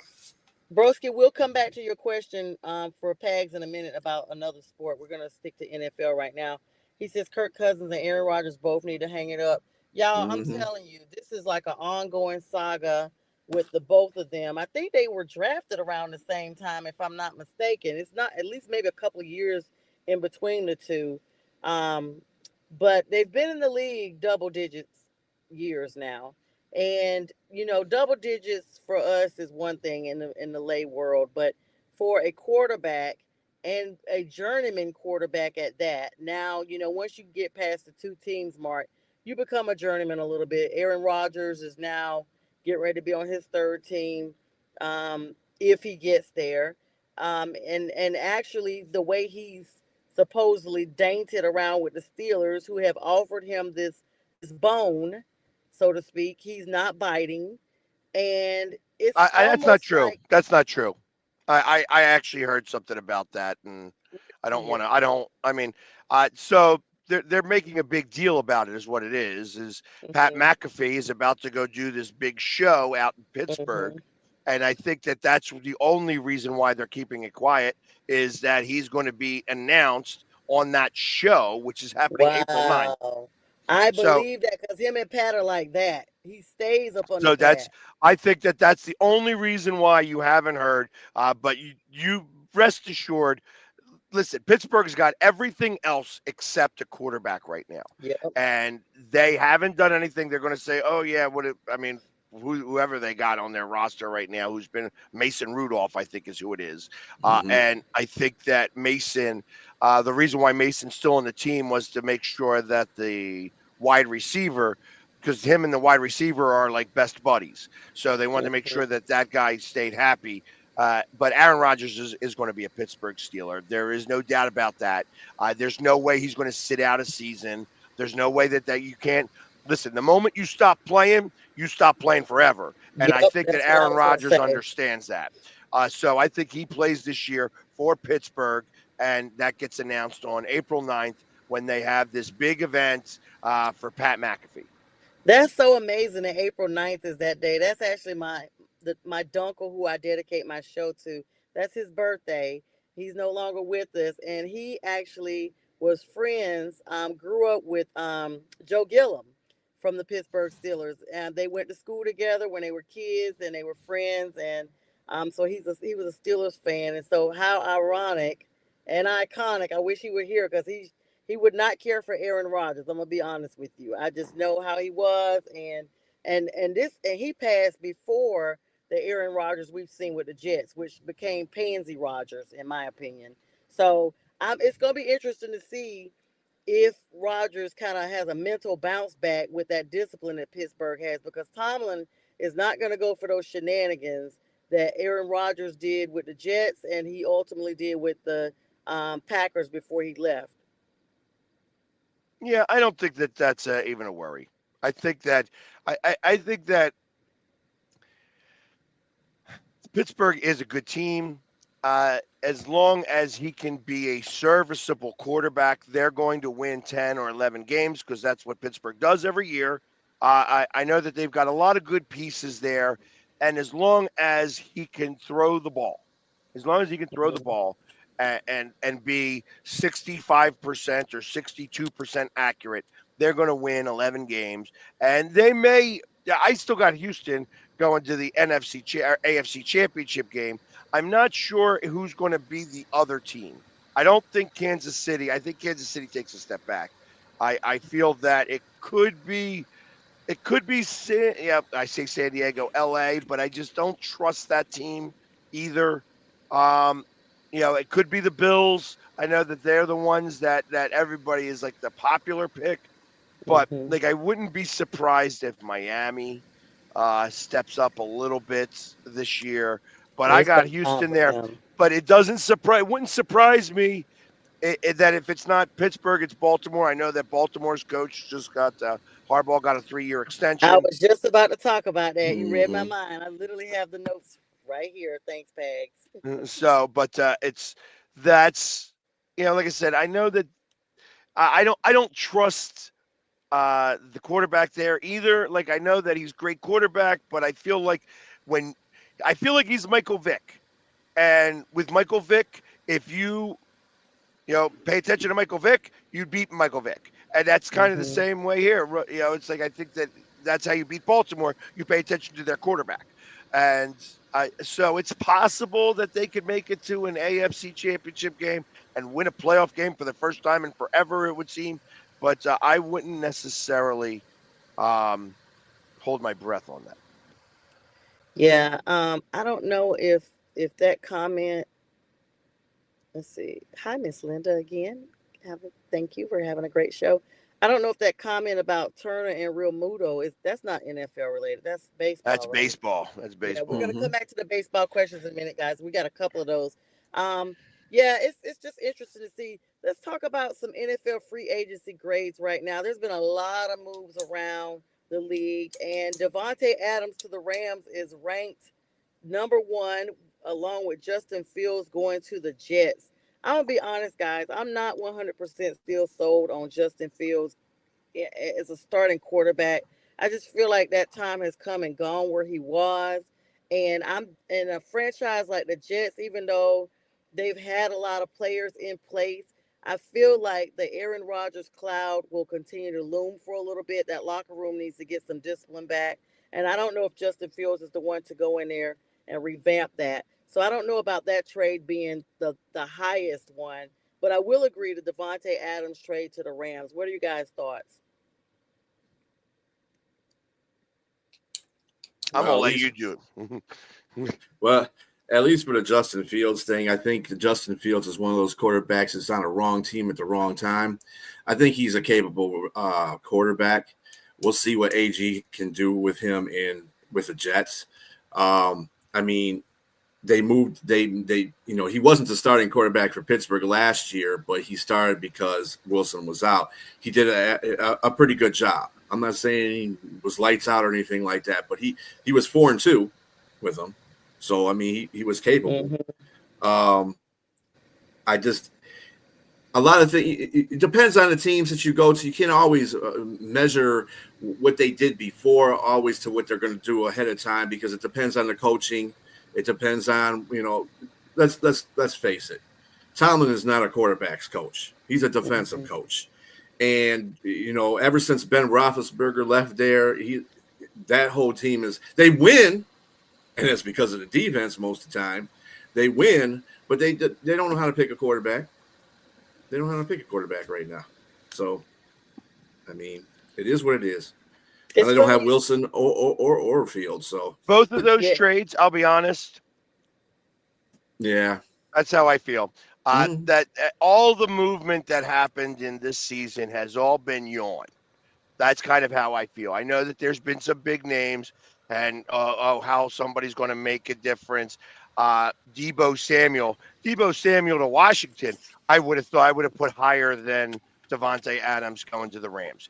Broski, we'll come back to your question for Pags in a minute about another sport. We're gonna stick to NFL right now. He says Kirk Cousins and Aaron Rodgers both need to hang it up. Y'all, I'm Mm-hmm. telling you, this is like an ongoing saga with the both of them. I think they were drafted around the same time, if I'm not mistaken. It's not at least maybe a couple of years in between the two. Um, but they've been in the league double digits years now. And double digits for us is one thing in the lay world, but for a quarterback and a journeyman quarterback at that, now once you get past the two teams mark, you become a journeyman a little bit. Aaron Rodgers is now getting ready to be on his third team, if he gets there, and actually the way he's supposedly dainted around with the Steelers, who have offered him this bone, so to speak. He's not biting, and it's That's not almost true. like That's not true. I actually heard something about that, and I don't yeah, want to. I don't. I mean, so they're making a big deal about it. Is what it is. Is Pat hmm McAfee is about to go do this big show out in Pittsburgh, hmm and I think that that's the only reason why they're keeping it quiet is that he's going to be announced on that show, which is happening April 9th. wow. I So believe that because him and Pat are like that. He stays up under So that's, Pat. I think that that's the only reason why you haven't heard. But you rest assured. Listen, Pittsburgh's got everything else except a quarterback right now, Yep. and they haven't done anything. They're going to say, "Oh yeah, I mean, whoever they got on their roster right now, who's been Mason Rudolph, I think is who it is." Mm-hmm. And I think that Mason, the reason why Mason's still on the team was to make sure that the wide receiver, because him and the wide receiver are like best buddies. So they wanted to make hmm sure that that guy stayed happy. But Aaron Rodgers is going to be a Pittsburgh Steeler. There is no doubt about that. There's no way he's going to sit out a season. There's no way that you can't. Listen, the moment you stop playing forever. And I Yep. think that That's what I Aaron was gonna Rodgers say. understands that. So I think he plays this year for Pittsburgh, and that gets announced on April 9th when they have this big event for Pat McAfee. That's so amazing that April 9th is that day. That's actually my dunkle who I dedicate my show to. That's his birthday. He's no longer with us, and he actually was friends, grew up with Joe Gillum from the Pittsburgh Steelers, and they went to school together when they were kids, and they were friends, and so he was a Steelers fan, and so how ironic and iconic. I wish he were here because he would not care for Aaron Rodgers. I'm gonna be honest with you. I just know how he was, and he passed before the Aaron Rodgers we've seen with the Jets, which became Pansy Rodgers, in my opinion. So it's gonna be interesting to see if Rodgers kind of has a mental bounce back with that discipline that Pittsburgh has, because Tomlin is not gonna go for those shenanigans that Aaron Rodgers did with the Jets, and he ultimately did with the Packers before he left. Yeah, I don't think that that's even a worry. I think that I think that Pittsburgh is a good team. As long as he can be a serviceable quarterback, they're going to win 10 or 11 games because that's what Pittsburgh does every year. I know that they've got a lot of good pieces there. And as long as he can throw the ball, as long as he can throw the ball and be 65% or 62% accurate, they're going to win 11 games. And they may. I still got Houston going to the or AFC Championship game. I'm not sure who's going to be the other team. I don't think Kansas City. I think Kansas City takes a step back. I feel that it could be I say San Diego, LA, but I just don't trust that team either. Um, it could be the Bills. I know that they're the ones that everybody is like the popular pick, but Hmm. like I wouldn't be surprised if Miami steps up a little bit this year. But I It's got about time Houston for there. them. But it wouldn't surprise me that if it's not Pittsburgh, it's Baltimore. I know that Baltimore's coach just Harbaugh got a 3-year I extension. was just about to talk about that. You read my Hmm. mind. I literally have the notes right here. Thanks, Pags. So, but that's like I said, I know that I don't trust the quarterback there either. Like I know that he's a great quarterback, but when I feel like he's Michael Vick, and with Michael Vick, if pay attention to Michael Vick, you beat Michael Vick. And that's kind of the Hmm. same way here. It's like I think that's how you beat Baltimore. You pay attention to their quarterback. And so it's possible that they could make it to an AFC championship game and win a playoff game for the first time in forever, it would seem. But I wouldn't necessarily um, hold my breath on that. Yeah. I don't know if that comment. Let's see. Hi, Miss Linda again. Thank you for having a great show. I don't know if that comment about Turner and Real Muto that's not NFL related. That's That's baseball, right? baseball. That's Yeah, we're gonna baseball. Hmm. come back to the baseball questions in a minute, guys. We got a couple of those. Yeah, it's just interesting to see. Let's talk about some NFL free agency grades right now. There's been a lot of moves around the league, and Devontae Adams to the Rams is ranked number one, along with Justin Fields going to the Jets. I'm gonna be honest, guys. I'm not 100% still sold on Justin Fields as a starting quarterback. I just feel like that time has come and gone where he was. And I'm in a franchise like the Jets, even though they've had a lot of players in place, I feel like the Aaron Rodgers cloud will continue to loom for a little bit. That locker room needs to get some discipline back. And I don't know if Justin Fields is the one to go in there and revamp that. So I don't know about that trade being the highest one, but I will agree to Devontae Adams trade to the Rams. What are you guys' thoughts? I'm gonna Well, at let least, you do it. well, at least for the Justin Fields thing, I think that Justin Fields is one of those quarterbacks that's on a wrong team at the wrong time. I think he's a capable quarterback. We'll see what AG can do with him with the Jets. I mean, they moved they he wasn't the starting quarterback for Pittsburgh last year, but he started because Wilson was out. He did a pretty good job. I'm not saying he was lights out or anything like that, but he was 4-2 with them. So I mean he was capable. Hmm. Um, I just a lot of things. It depends on the teams that you go to. You can't always measure what they did before, always to what they're going to do ahead of time, because it depends on the coaching. It depends on Let's face it. Tomlin is not a quarterback's coach. He's a defensive Hmm. coach, and ever since Ben Roethlisberger left there, that whole team they win, and it's because of the defense most of the time. They win, but they don't know how to pick a quarterback. They don't know how to pick a quarterback right now. So, I mean, it is what it is. And It's they don't have funny. Wilson or Field. So, Both of those Yeah. trades, I'll be honest, yeah. that's how I feel. Mm-hmm. That all the movement that happened in this season has all been yawn. That's kind of how I feel. I know that there's been some big names, and how somebody's going to make a difference. Debo Samuel to Washington. I would have thought I would have put higher than Devontae Adams going to the Rams.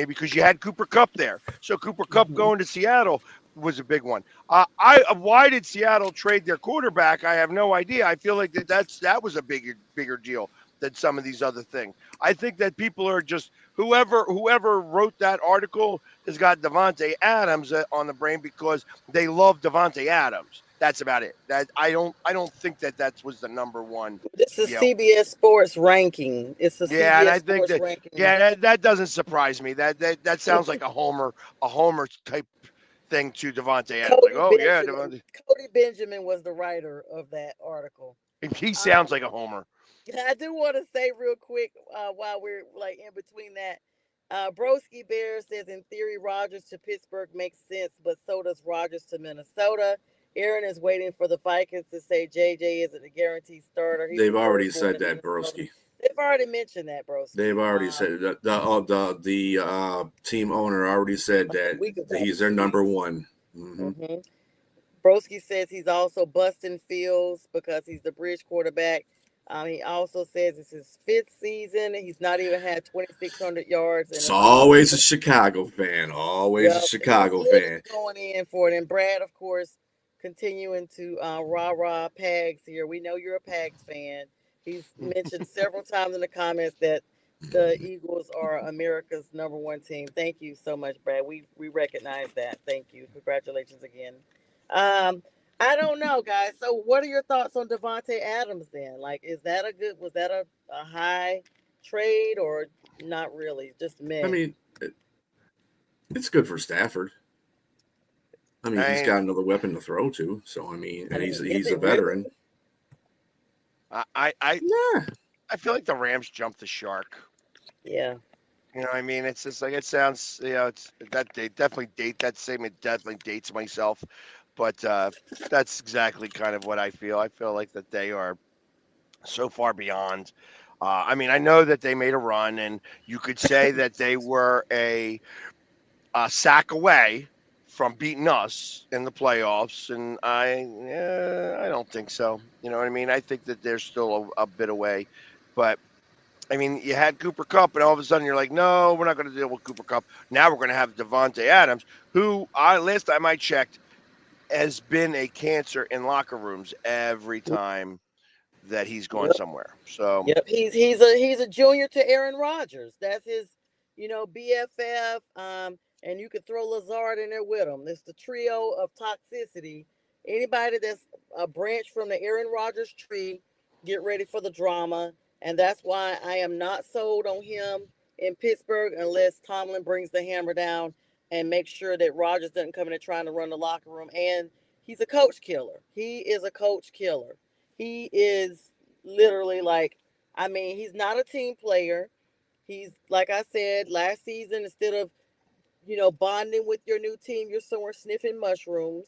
Because you had Cooper Cup there, so Cooper Cup Hmm. going to Seattle was a big one. Why did Seattle trade their quarterback? I have no idea. I feel like that was a bigger deal than some of these other things. I think that people are just whoever wrote that article has got Devontae Adams on the brain because they love Devontae Adams. That's about it. That I don't think that was the number one. This is You know, CBS Sports ranking. It's the yeah, and CBS I think Sports that ranking. that doesn't surprise me. That sounds like a homer type thing to Devontae Adams. Like, Cody oh yeah, Benjamin. Devontae. Cody Benjamin was the writer of that article. He sounds Um, like a homer. I do want to say real quick while we're like in between that. Broski Bear says in theory Rogers to Pittsburgh makes sense, but so does Rogers to Minnesota. Aaron is waiting for the Vikings to say JJ isn't a guaranteed starter. He They've already prefers going said to that, Minnesota. Broski. They've already mentioned that, They've Broski. already said that. The team owner already said Like a that week ago. he's their number one. Hmm. hmm Broski says he's also busting Fields because he's the bridge quarterback. He also says it's his fifth season. He's not even had 2,600 yards in It's a season. always a Chicago fan. Always a Yep, he's Chicago literally fan. going in for it. And Brad, of course, continuing to rah Pags here. We know you're a Pags fan. He's mentioned several times in the comments that the Eagles are America's number one team. Thank you so much, Brad. We recognize that. Thank you. Congratulations again. Um, I don't know, guys. So, what are your thoughts on Devonte Adams then? Like, was that a high trade or not really? Just I meh. mean, it's good for Stafford. I mean, he's I got another weapon to throw to. So I mean, and Is he's a it really? veteran. I Yeah. I feel like the Rams jumped the shark. Yeah. You know, what I mean, it's just like it sounds. You know, it's that they definitely date that statement. Definitely dates myself, but that's exactly kind of what I feel. I feel like that they are so far beyond. I mean, I know that they made a run, and you could say that they were a sack away from beating us in the playoffs, and I don't think so. You know what I mean? I think that they're still a bit away, but I mean, you had Cooper Cup, and all of a sudden you're like, no, we're not going to deal with Cooper Cup. Now we're going to have Devontae Adams, who, last time I checked, has been a cancer in locker rooms every time that he's gone Yep. somewhere. So, Yep. He's a junior to Aaron Rodgers. That's his, BFF. And you could throw Lazard in there with him. It's the trio of toxicity. Anybody that's a branch from the Aaron Rodgers tree, get ready for the drama. And that's why I am not sold on him in Pittsburgh unless Tomlin brings the hammer down and makes sure that Rodgers doesn't come in and trying to run the locker room. And he's a coach killer. He is a coach killer. He is literally like, I mean, he's not a team player. He's like I said last season, instead of bonding with your new team, you're somewhere sniffing mushrooms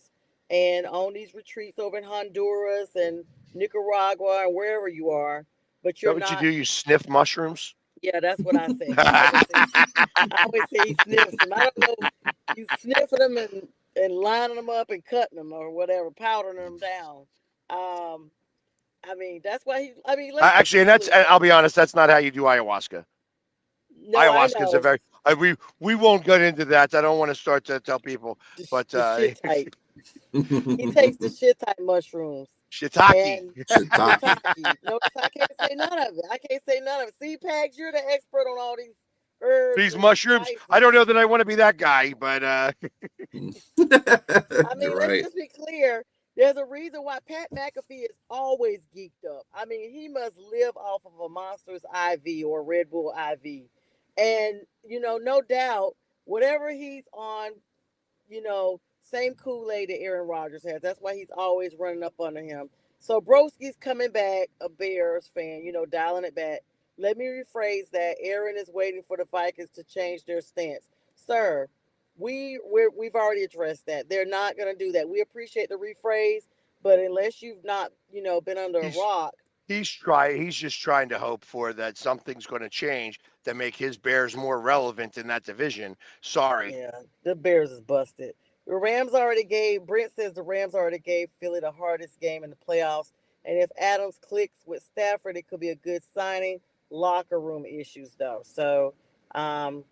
and on these retreats over in Honduras and Nicaragua and wherever you are. But is that you're what you not. do? You sniff mushrooms? Yeah, that's what I say. I always say he sniffs them. I don't know. He's sniffing them and lining them up and cutting them or whatever, powdering them down. Um, I mean, that's why he. I mean, let's just Actually, be and clear. I'll be honest, that's not how you do ayahuasca. No, I Ayahuasca is a know very, we won't get into that. I don't want to start to tell people, but the shit type. He takes the shit type mushrooms shiitake. and Shiitake. shiitake. Notice I can't say none of it. I can't say none of it. See, Pags, you're the expert on all these herbs These and mushrooms. I spices. don't know that I want to be that guy, but I mean, You're let's right. just be clear. There's a reason why Pat McAfee is always geeked up. I mean, he must live off of a Monster's IV or Red Bull IV. And, no doubt, whatever he's on, same Kool-Aid that Aaron Rodgers has. That's why he's always running up under him. So Broski's coming back, a Bears fan, dialing it back. Let me rephrase that. Aaron is waiting for the Vikings to change their stance. Sir, we've already addressed that. They're not going to do that. We appreciate the rephrase, but unless you've not, been under a he's rock. he's just trying to hope for that something's going to change that make his Bears more relevant in that division. Sorry. Yeah, the Bears is busted. Brent says the Rams already gave Philly the hardest game in the playoffs. And if Adams clicks with Stafford, it could be a good signing. Locker room issues, though. So, um,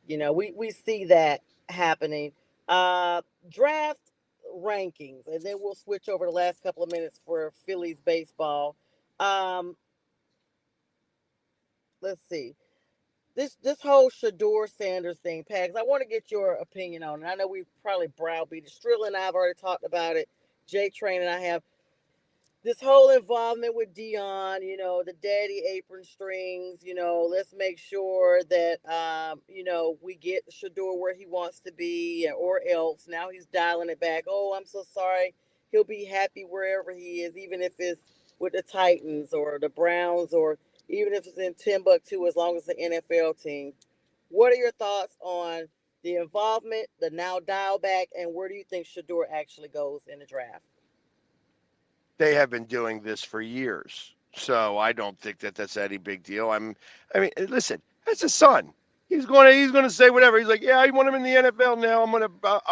we see that happening. Draft rankings, and then we'll switch over the last couple of minutes for Phillies baseball. Um, let's see. This whole Shador Sanders thing, Pags, I want to get your opinion on it. I know we've probably browbeat it. Strilla and I have already talked about it. J Train and I have this whole involvement with Dion, the daddy apron strings, let's make sure that, we get Shador where he wants to be, or else. Now he's dialing it back. Oh, I'm so sorry. He'll be happy wherever he is, even if it's with the Titans or the Browns, or even if it's in Timbuktu, as long as it's an NFL team. What are your thoughts on the involvement, the now dial back, and where do you think Shador actually goes in the draft? They have been doing this for years, so I don't think that that's any big deal. I mean, listen, that's his son. He's gonna say whatever. He's like, yeah, I want him in the NFL now. I'm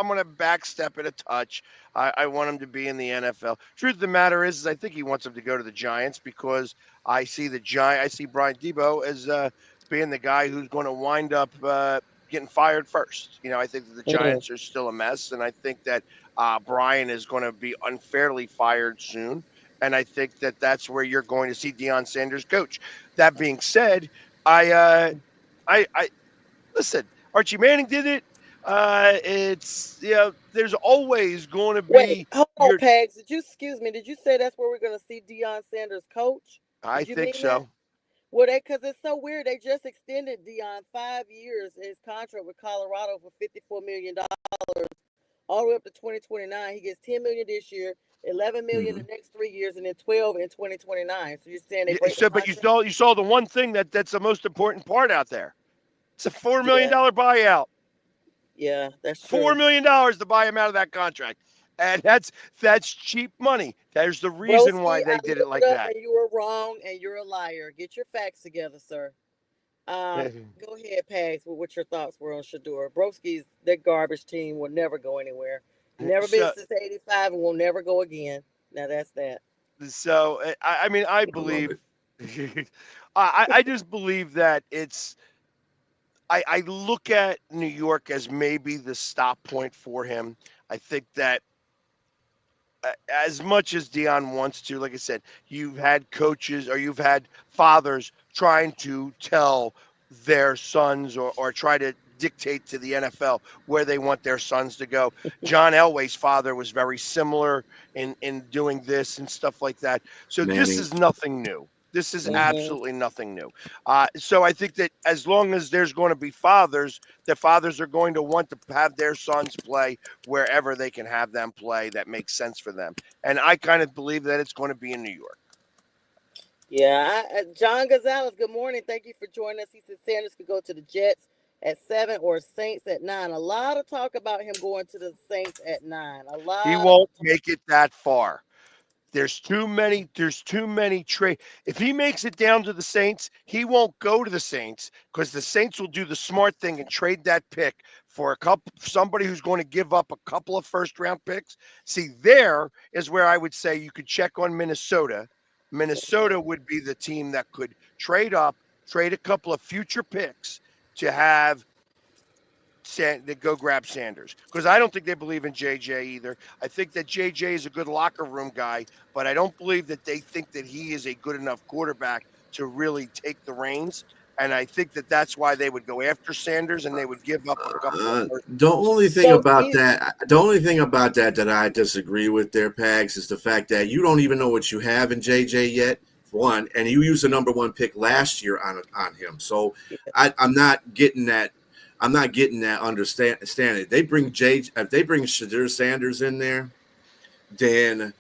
gonna backstep it a touch. I want him to be in the NFL. Truth of the matter is I think he wants him to go to the Giants because I see Brian Debo as being the guy who's going to wind up getting fired first. I think that the Mm, Giants are still a mess, and I think that Brian is going to be unfairly fired soon. And I think that that's where you're going to see Deion Sanders coach. That being said, I listen. Archie Manning did it. It's there's always going to Wait, be hold on, your. Pags. Excuse me, did you say that's where we're going to see Deion Sanders coach? I Did you think mean that? so. Well, because it's so weird. They just extended Deion 5 years his contract with Colorado for $54 million, all the way up to 2029. He gets $10 million this year, $11 million Mhm. the next 3 years, and then 12 in 2029. So you're saying they Yeah, break the so, but you contract? saw the one thing that's the most important part out there. It's a $4 million Yeah, buyout. yeah, that's $4 true. million to buy him out of that contract, and that's cheap money. There's the reason Broski, why I they did it looked it like up that. and you were wrong and you're a liar. Get your facts together, sir. Go ahead, Pags, with what your thoughts were on Shador. Broski's that garbage team will never go anywhere. Never been So since '85 and will never go again. Now that's that. I mean, I I love believe. it. I just believe that it's. I look at New York as maybe the stop point for him. I think that as much as Dion wants to, like I said, you've had coaches or you've had fathers trying to tell their sons or try to dictate to the NFL where they want their sons to go. John Elway's father was very similar in doing this and stuff like that. So this Manning. is nothing new. This is Mhm. Hmm. absolutely nothing new. So I think that as long as there's going to be fathers, the fathers are going to want to have their sons play wherever they can have them play that makes sense for them. And I kind of believe that it's going to be in New York. Yeah, John Gonzalez. Good morning. Thank you for joining us. He said Sanders could go to the Jets at 7 or Saints at 9. A lot of talk about him going to the Saints at 9. A He lot of won't talk. make it that far. There's too many trade. If he makes it down to the Saints, he won't go to the Saints because the Saints will do the smart thing and trade that pick for somebody who's going to give up a couple of first round picks. See, there is where I would say you could check on Minnesota. Minnesota would be the team that could trade up, trade a couple of future picks to have to go grab Sanders because I don't think they believe in JJ either. I think that JJ is a good locker room guy, but I don't believe that they think that he is a good enough quarterback to really take the reins. And I think that that's why they would go after Sanders and they would give up a couple of first. So do The only thing about that I disagree with there, Pags, is the fact that you don't even know what you have in JJ yet. One, and you used the number one pick last year on him, so I'm not getting that. I'm not getting that understanding. They bring if they bring Shadur Sanders in there, then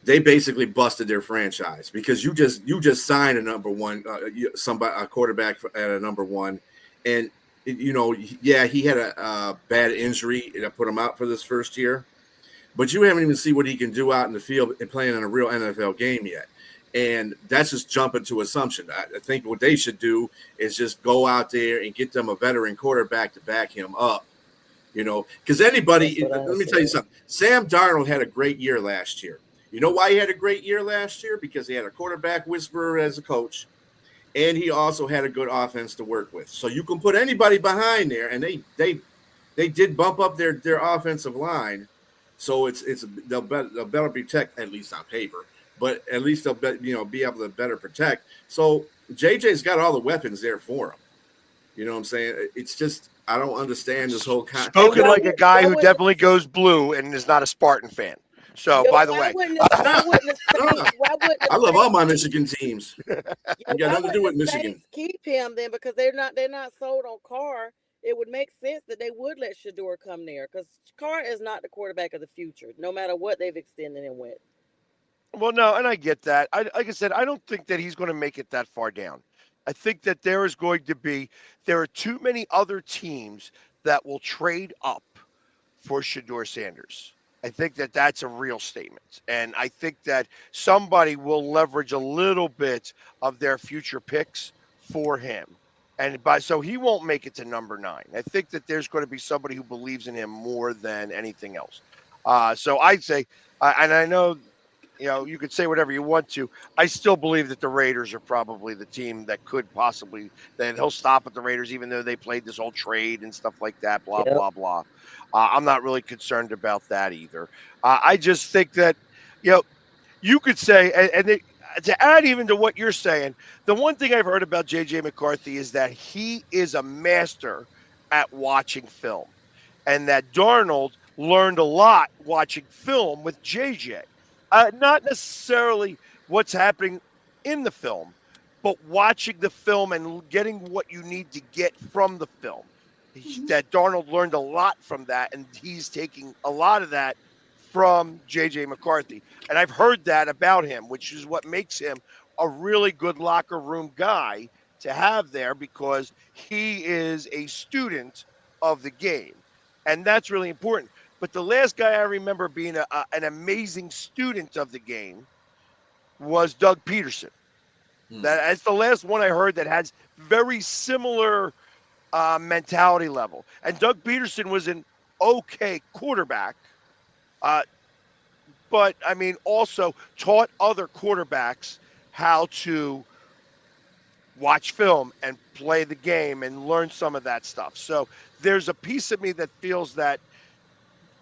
they basically busted their franchise because you just signed a number one a quarterback at a number one, and yeah, he had a bad injury that put him out for this first year, but you haven't even seen what he can do out in the field and playing in a real NFL game yet. And that's just jumping to assumption. I think what they should do is just go out there and get them a veteran quarterback to back him up. Because That's anybody, what I let me tell you said. something. Sam Darnold had a great year last year. You know why he had a great year last year? Because he had a quarterback whisperer as a coach, and he also had a good offense to work with. So you can put anybody behind there, and they did bump up their offensive line. So they'll better protect, at least on paper, but at least they'll be able to better protect. So JJ's got all the weapons there for him. You know what I'm saying? It's just I don't understand this whole And Spoken like a guy what who would definitely goes blue and is not a Spartan fan. So, Yo, by the why way, wouldn't the why wouldn't the No, Saints why wouldn't the I love all Saints my keep Michigan teams. yeah, You got why nothing to do with wouldn't the Michigan. Saints keep him then? Because they're not sold on Carr. It would make sense that they would let Shador come there because Carr is not the quarterback of the future, no matter what they've extended him with. well, no, and I get that. Like I said, I don't think that he's going to make it that far down. I think that there are too many other teams that will trade up for Shador Sanders. I think that that's a real statement. And I think that somebody will leverage a little bit of their future picks for him. And so he won't make it to number 9. I think that there's going to be somebody who believes in him more than anything else. So I'd say, and I know, you could say whatever you want to. I still believe that the Raiders are probably the team that could possibly, that he'll stop at the Raiders, even though they played this whole trade and stuff like that, blah, Yep. blah, blah. I'm not really concerned about that either. I just think that, you know, you could say, to add even to what you're saying, the one thing I've heard about J.J. McCarthy is that he is a master at watching film, and that Darnold learned a lot watching film with J.J. Not necessarily what's happening in the film, but watching the film and getting what you need to get from the film. That Darnold learned a lot from that, and he's taking a lot of that from J.J. McCarthy. And I've heard that about him, which is what makes him a really good locker room guy to have there, because he is a student of the game. And that's really important. But the last guy I remember being an amazing student of the game was Doug Peterson. That's the last one I heard that has very similar mentality level. And Doug Peterson was an okay quarterback, uh, but I mean, also taught other quarterbacks how to watch film and play the game and learn some of that stuff. So there's a piece of me that feels that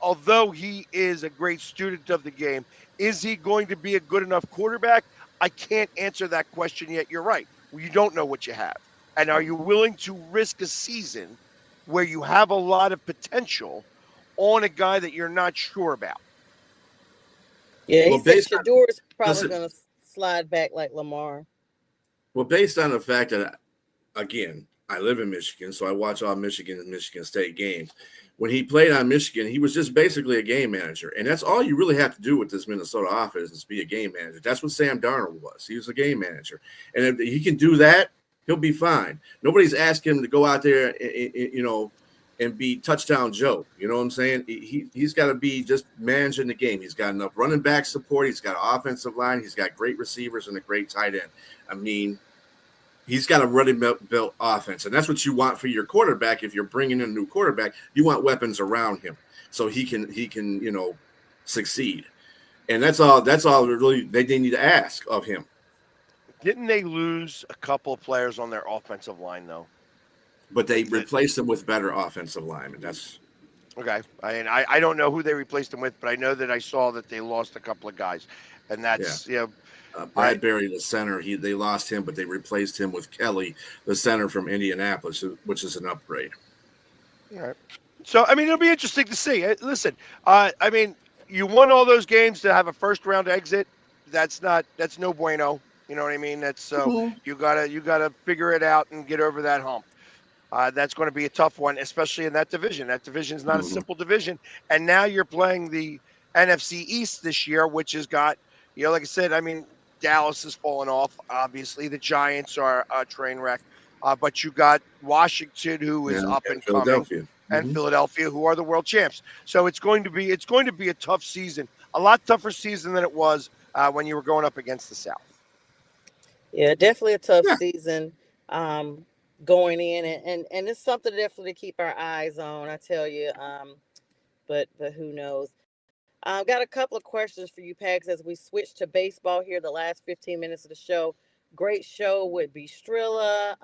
although he is a great student of the game, is he going to be a good enough quarterback? I can't answer that question yet. You're right. Well, you don't know what you have. And are you willing to risk a season where you have a lot of potential on a guy that you're not sure about? Yeah, he Well, said based on Shador is probably listen, going to slide back like Lamar. well, based on the fact that again, I live in Michigan, so I watch all Michigan and Michigan State games. When he played on Michigan, he was just basically a game manager, and that's all you really have to do with this Minnesota offense is be a game manager. That's what Sam Darnold was. He was a game manager, and if he can do that, he'll be fine. Nobody's asking him to go out there, and be touchdown Joe. You know what I'm saying? He's got to be just managing the game. He's got enough running back support. He's got an offensive line. He's got great receivers and a great tight end. I mean, he's got a ready built offense, and that's what you want for your quarterback. If you're bringing in a new quarterback, you want weapons around him so he can succeed. And that's all really they need to ask of him. Didn't they lose a couple of players on their offensive line, though? But they replaced him with better offensive linemen. That's okay. I don't know who they replaced him with, but I know that I saw that they lost a couple of guys, and that's Bradbury, the center. They lost him, but they replaced him with Kelly, the center from Indianapolis, which is an upgrade. All right. So I mean, it'll be interesting to see. Listen, I mean, you won all those games to have a first round exit. That's no bueno. You know what I mean? That's so you gotta figure it out and get over that hump. That's going to be a tough one, especially in that division. That division is not a simple division. And now you're playing the NFC East this year, which has got, like I said, I mean, Dallas has fallen off. Obviously, the Giants are a train wreck. But you got Washington, who is up and coming, and Philadelphia, who are the world champs. So it's going to be a tough season, a lot tougher season than it was when you were going up against the South. Yeah, definitely a tough season going in, and it's something definitely to keep our eyes on. I tell you, but who knows? I've got a couple of questions for you, Pags, as we switch to baseball here. The last 15 minutes of the show, great show with B. Trilla.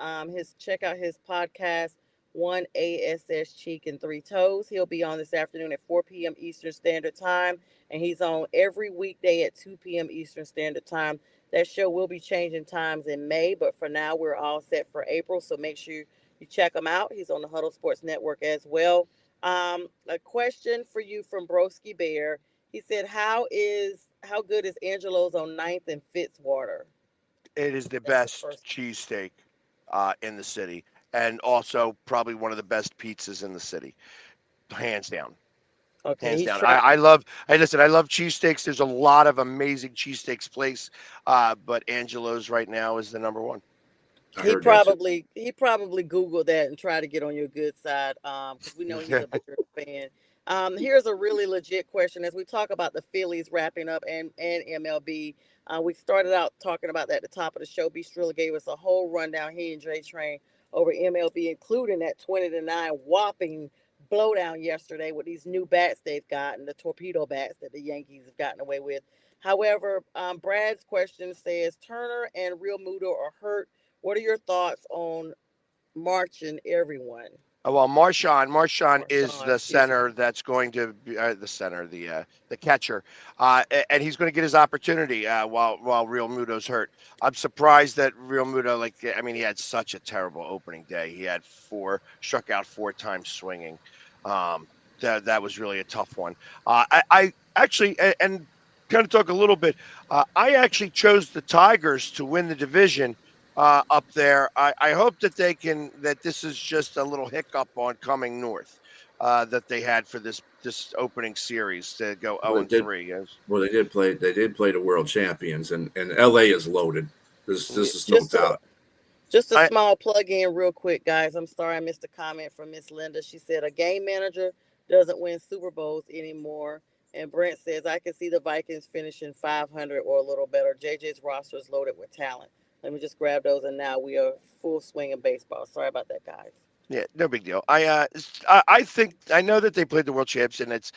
Check out his podcast, One ASS Cheek and Three Toes. He'll be on this afternoon at 4 p.m. Eastern Standard Time, and he's on every weekday at 2 p.m. Eastern Standard Time. That show will be changing times in May, but for now, we're all set for April. So make sure you check him out. He's on the Huddle Sports Network as well. A question for you from Broski Bear. He said, how good is Angelo's on Ninth and Fitzwater? It is the That's the best first. cheesesteak in the city, and also probably one of the best pizzas in the city, hands down. Okay, Hands he's down. trying. I love cheesesteaks. There's a lot of amazing cheesesteaks place, but Angelo's right now is the number one. I He heard that too. probably Googled that and tried to get on your good side. Because we know he's a bigger fan. Here's a really legit question. As we talk about the Phillies wrapping up and MLB, we started out talking about that at the top of the show. B. Strilla gave us a whole rundown. He and Dre Train over MLB, including that 20-9 whopping blowdown yesterday with these new bats they've gotten, the torpedo bats that the Yankees have gotten away with. However, Brad's question says Turner and Real Muto are hurt. What are your thoughts on marching everyone? Well, Marshawn is Marshawn, the excuse me. center that's going to be the center, the catcher, and he's going to get his opportunity while Real Muto's hurt. I'm surprised that Real Muto, like, I mean, he had such a terrible opening day. He had struck out 4 times swinging. Um, that was really a tough one. I actually and kind of talk a little bit. I actually chose the Tigers to win the division up there. I hope that that this is just a little hiccup on coming north that they had for this opening series to go Well, 0 and 3. Yes. Well, they did play. They did play the world champions, and L.A. is loaded. This is no Just a doubt. just a I small plug in real quick, guys. I'm sorry I missed a comment from Miss Linda. She said a game manager doesn't win Super Bowls anymore. And Brent says I can see the Vikings finishing 500 or a little better. JJ's roster is loaded with talent. Let me just grab those, and now we are full swing in baseball. Sorry about that, guys. Yeah, no big deal. I think I know that they played the world champs, and it's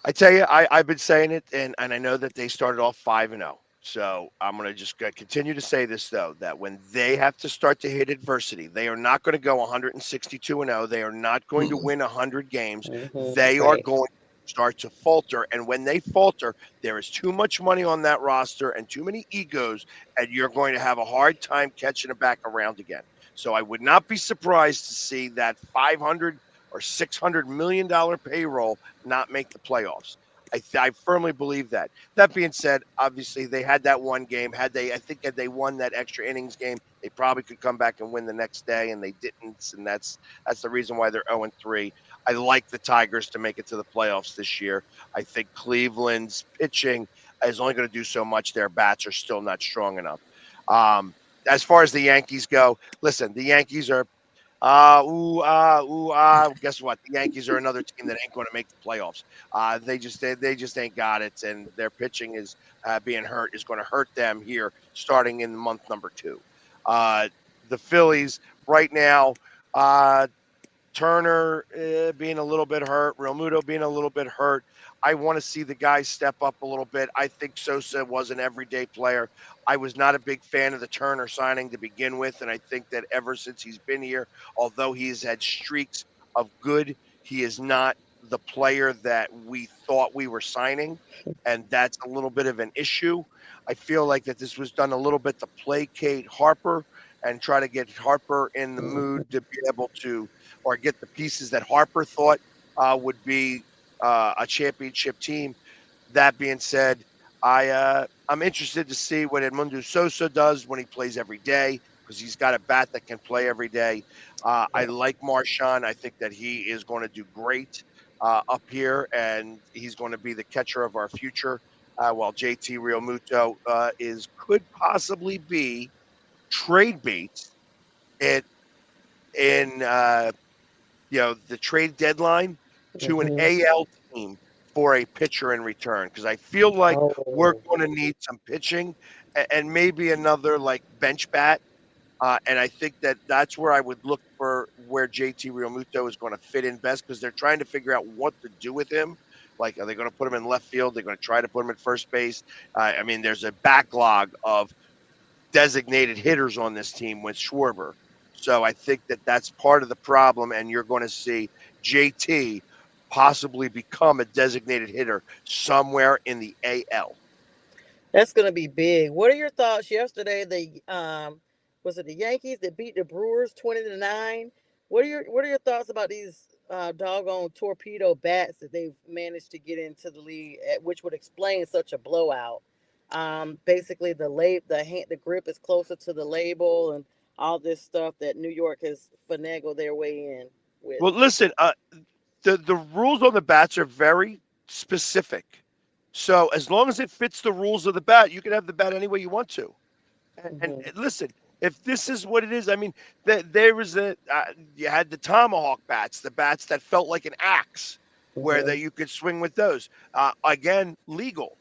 I tell you, I've been saying it, and I know that they started off 5-0. So I'm going to just continue to say this, though, that when they have to start to hit adversity, they are not going to go 162-0. They are not going to win 100 games. They are Right. going to start to falter. And when they falter, there is too much money on that roster and too many egos, and you're going to have a hard time catching it back around again. So I would not be surprised to see that 500 or $600 million payroll not make the playoffs. I firmly believe that. That being said, obviously they had that one game. Had they won that extra innings game, they probably could come back and win the next day, and they didn't. And that's the reason why they're 0-3. I like the Tigers to make it to the playoffs this year. I think Cleveland's pitching is only going to do so much. Their bats are still not strong enough. As far as the Yankees go, listen, the Yankees are Guess what? The Yankees are another team that ain't going to make the playoffs. They just ain't got it, and their pitching is being hurt is going to hurt them here starting in month number 2. Uh, the Phillies right now. Turner being a little bit hurt, Real Muto being a little bit hurt. I want to see the guys step up a little bit. I think Sosa was an everyday player. I was not a big fan of the Turner signing to begin with, and I think that ever since he's been here, although he's had streaks of good, he is not the player that we thought we were signing, and that's a little bit of an issue. I feel like that this was done a little bit to placate Harper and try to get Harper in the mood to be able to or get the pieces that Harper thought would be a championship team. That being said, I'm interested to see what Edmundo Sosa does when he plays every day because he's got a bat that can play every day. I like Marshawn. I think that he is going to do great up here, and he's going to be the catcher of our future. While JT Realmuto could possibly be trade bait at in the trade deadline to an Mm-hmm. AL team for a pitcher in return because I feel like we're Oh. going to need some pitching and maybe another like bench bat. And I think that that's where I would look for where JT Realmuto is going to fit in best because they're trying to figure out what to do with him. Like, are they going to put him in left field? They're going to try to put him at first base. I mean, there's a backlog of designated hitters on this team with Schwarber. So I think that that's part of the problem, and you're going to see JT possibly become a designated hitter somewhere in the AL. That's gonna be big. What are your thoughts yesterday? The was it the Yankees that beat the Brewers 20-9? What are your thoughts about these doggone torpedo bats that they've managed to get into the league, which would explain such a blowout. Basically, the grip is closer to the label, and all this stuff that New York has finagled their way in with. Well, listen, the rules on the bats are very specific. So as long as it fits the rules of the bat, you can have the bat any way you want to. And Hmm. listen, if this is what it is, I mean, there was you had the tomahawk bats, the bats that felt like an axe, where Hmm. that you could swing with those. Again, legal.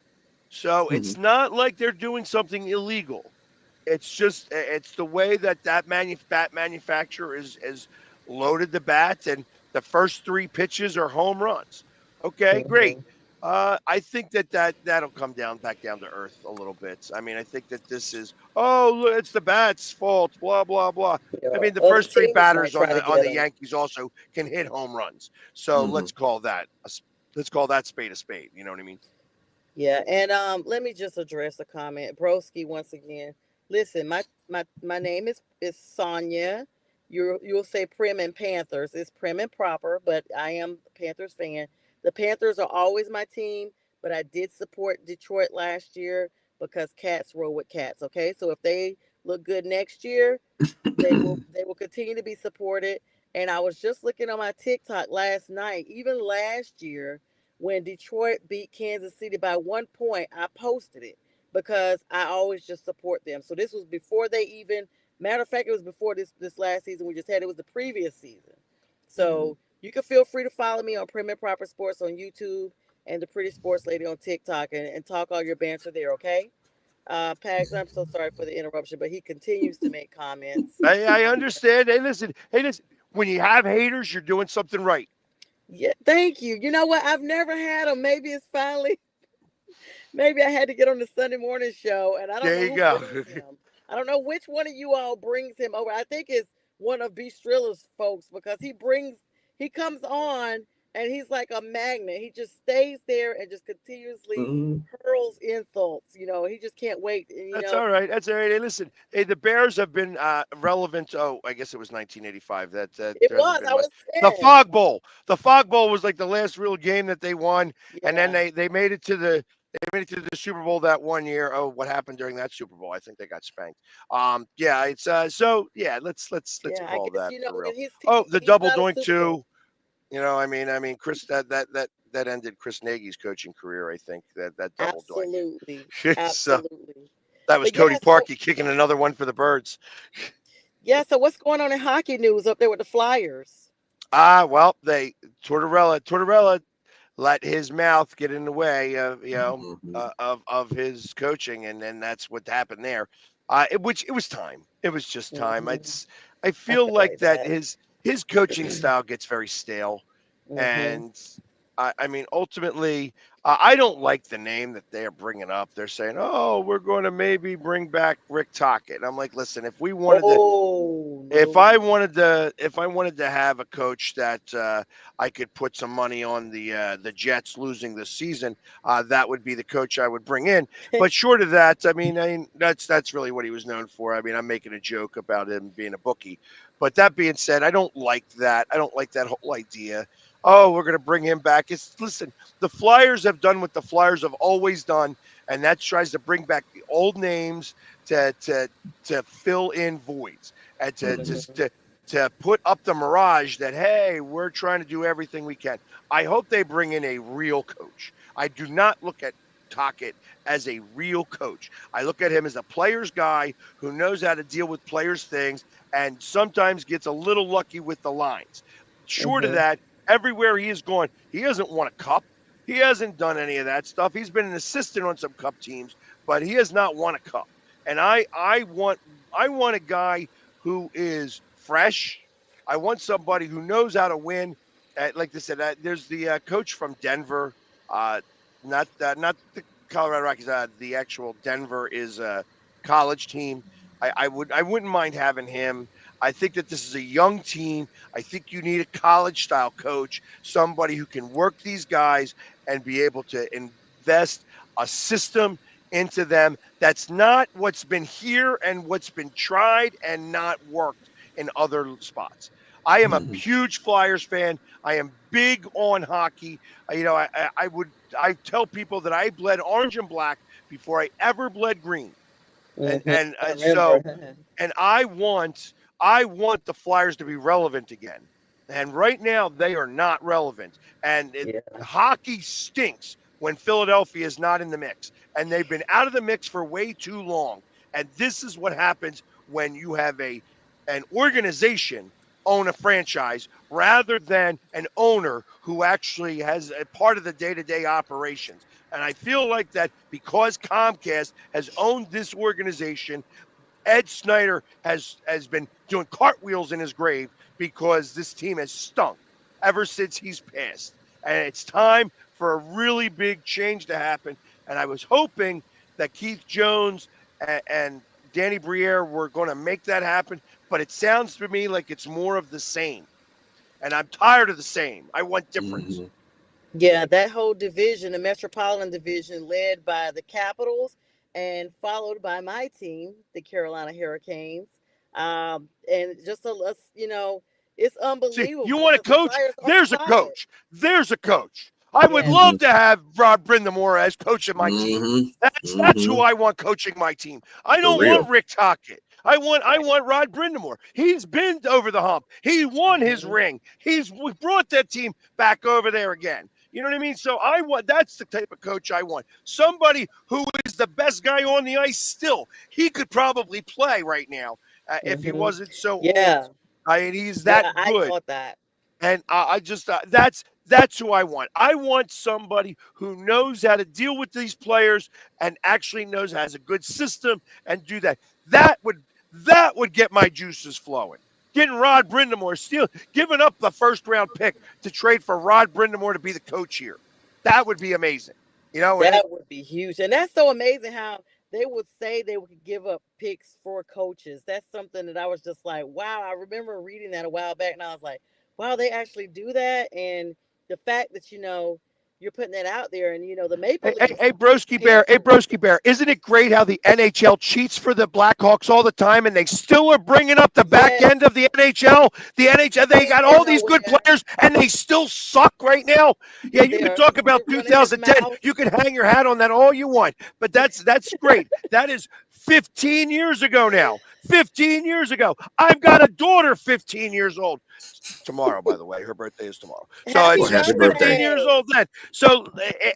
So Mhm. it's not like they're doing something illegal. It's the way that bat manufacturer is loaded the bat, and the first three pitches are home runs. Okay, great. Hmm. I think that'll come back down to earth a little bit. I mean, I think that this is, oh, look, it's the bat's fault, blah blah blah. I mean, the Other first three teams might batters try to on get the them. Yankees also can hit home runs. So Mhm. let's call that spade a spade. You know what I mean? Yeah, and let me just address a comment, Broski. Once again, listen, my name is Sonja. You'll say Prim and Panthers. It's prim and proper, but I am a Panthers fan. The Panthers are always my team, but I did support Detroit last year because cats roll with cats. Okay, so if they look good next year, they will continue to be supported. And I was just looking on my TikTok last night, even last year when Detroit beat Kansas City by 1 point, I posted it because I always just support them. So this was before they even, matter of fact, it was before this last season we just had. It was the previous season. So you can feel free to follow me on Prim and Proper Sports on YouTube and the Pretty Sports Lady on TikTok, and talk all your banter there, okay? Pags, I'm so sorry for the interruption, but he continues to make comments. I understand. Hey, listen. When you have haters, you're doing something right. Yeah, thank you. You know what? I've never had him. Maybe it's finally, maybe I had to get on the Sunday morning show, and I don't There know you who go. brings him. I don't know which one of you all brings him over. I think it's one of B. Strilla's folks because he comes on and he's like a magnet. He just stays there and just continuously Mhm. hurls insults. He just can't wait. And, That's all right. That's all right. Hey, listen. Hey, the Bears have been relevant. Oh, I guess it was 1985. That it there hasn't was. been I much. was The 10. Fog Bowl. The Fog Bowl was like the last real game that they won, and then Yeah. they made it to the Super Bowl that one year. Oh, what happened during that Super Bowl? I think they got spanked. Yeah, it's so yeah. Let's Yeah. I call guess, that for real. in his Oh, team, the he's double not a doink Super Bowl. too. I mean, Chris, that ended Chris Nagy's coaching career. I think that double doink. Absolutely. So Absolutely. that was But Cody yeah, Parkey kicking another one for the Birds. so what's going on in hockey news up there with the Flyers? Well, Tortorella let his mouth get in the way of Mhm. of his coaching, and then that's what happened there. Which it was time. It was just time. Hmm. I I feel feel like like that that. his coaching style gets very stale, Hmm. and I mean, ultimately, I don't like the name that they're bringing up. They're saying, "Oh, we're going to maybe bring back Rick Tocchet." And I'm like, listen, Oh if no. I wanted to have a coach that I could put some money on the Jets losing this season, that would be the coach I would bring in. But short of that, I mean that's really what he was known for. I mean, I'm making a joke about him being a bookie, but that being said, I don't like that. I don't like that whole idea. Oh, we're going to bring him back. Listen, the Flyers have done what the Flyers have always done, and that tries to bring back the old names to fill in voids and Mhm. to put up the mirage that, hey, we're trying to do everything we can. I hope they bring in a real coach. I do not look at Tocchet as a real coach. I look at him as a player's guy who knows how to deal with players' things and sometimes gets a little lucky with the lines. Short of Mhm. that, everywhere he has gone, he hasn't won a cup. He hasn't done any of that stuff. He's been an assistant on some cup teams, but he has not won a cup. And I want a guy who is fresh. I want somebody who knows how to win. Like I said, there's the coach from Denver, uh, not the Colorado Rockies. The actual Denver is a college team. I wouldn't mind having him. I think that this is a young team. I think you need a college style coach, somebody who can work these guys and be able to invest a system into them. That's not what's been here and what's been tried and not worked in other spots. I am a huge Flyers fan. I am big on hockey. I tell people that I bled orange and black before I ever bled green, and Hmm. and I uh, so remember. and I want the Flyers to be relevant again. And right now they are not relevant. And Yeah. hockey stinks when Philadelphia is not in the mix. And they've been out of the mix for way too long. And this is what happens when you have an organization own a franchise rather than an owner who actually has a part of the day-to-day operations. And I feel like that because Comcast has owned this organization, Ed Snyder has been doing cartwheels in his grave because this team has stunk ever since he's passed. And it's time for a really big change to happen. And I was hoping that Keith Jones and Danny Briere were going to make that happen, but it sounds to me like it's more of the same. And I'm tired of the same. I want difference. Yeah, that whole division, the Metropolitan Division, led by the Capitals and followed by my team, the Carolina Hurricanes. And just it's See, you unbelievable want a because the coach? Flyers are There's a solid. coach. There's a coach. I would Yes. love to have Rod Brindamore as coach of my team. That's who I want coaching my team. I For don't real. want Rick Tocchet. I want Rod Brindamore. He's been over the hump. He won his Hmm. ring. We brought that team back over there again. You know what I mean? So that's the type of coach I want. Somebody who is the best guy on the ice still. He could probably play right now if he Hmm. wasn't so old. Yeah. And he's Yeah, that I good. thought that. And I just that's who I want. I want somebody who knows how to deal with these players and actually knows has a good system and do that. That would get my juices flowing. Getting Rod Brindamore, giving up the first round pick to trade for Rod Brindamore to be the coach here. That would be amazing. And That would be huge. And that's so amazing how they would say they would give up picks for coaches. That's something that I was just like, wow. I remember reading that a while back and I was like, wow, they actually do that. And the fact that, you're putting that out there and, the Maple Hey, hey, Leafs hey, Broski can't Bear. Hey, do it. Broski Bear. Isn't it great how the NHL cheats for the Blackhawks all the time and they still are bringing up the back Yes, end of the NHL? The NHL, they can't got go all these good nowhere. players and they still suck right now. Yeah, you They could are talk still about running his 2010. mouth. You can hang your hat on that all you want, but that's great. That is 15 years ago now. 15 years ago. I've got a daughter 15 years old tomorrow, by the way. Her birthday is tomorrow. So Happy Well, she's happy 15 birthday. years birthday. old then. So,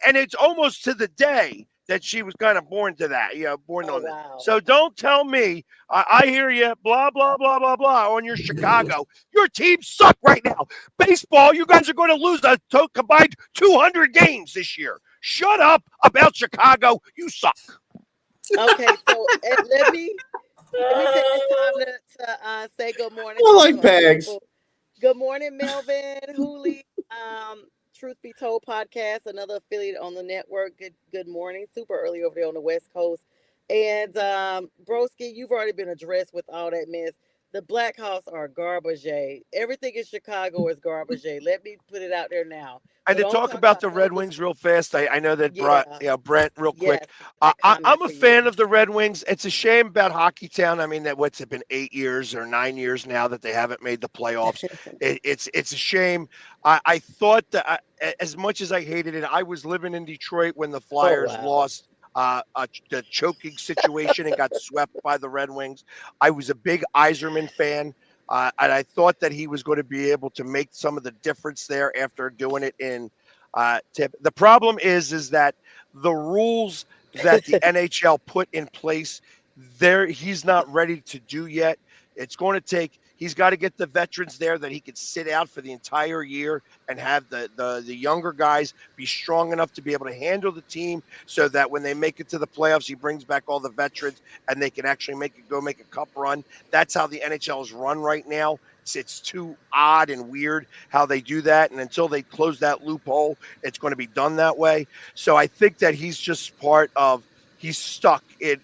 and it's almost to the day that she was kind of born to that, born Oh, on this. wow. So don't tell me, I hear you, blah, blah, blah, blah, blah, on your Chicago. Your team suck right now. Baseball, you guys are going to lose a combined 200 games this year. Shut up about Chicago. You suck. Okay, so let me take this time to say good morning I to like some other Pags. people. Good morning, Melvin, Hooley, Truth Be Told podcast, another affiliate on the network. Good morning, super early over there on the West Coast. And Broski, you've already been addressed with all that mess. The Blackhawks are garbage. Everything in Chicago is garbage. Let me put it out there now. And So to don't talk talk about about the Red Nova. Wings real fast, I know that Yeah, Brent, real quick. yes, that comment I'm a for you. fan of the Red Wings. It's a shame about Hockey Town. I mean, that what's it been 8 years or 9 years now that they haven't made the playoffs. It's a shame. I thought that as much as I hated it, I was living in Detroit when the Oh Flyers wow. lost the choking situation and got swept by the Red Wings. I was a big Iserman fan. And I thought that he was going to be able to make some of the difference there after doing it in tip. The problem is that the rules that the NHL put in place there, he's not ready to do yet. It's going to take. He's got to get the veterans there that he could sit out for the entire year and have the younger guys be strong enough to be able to handle the team, so that when they make it to the playoffs, he brings back all the veterans and they can actually make a cup run. That's how the NHL is run right now. It's too odd and weird how they do that. And until they close that loophole, it's going to be done that way. So I think that he's just he's stuck in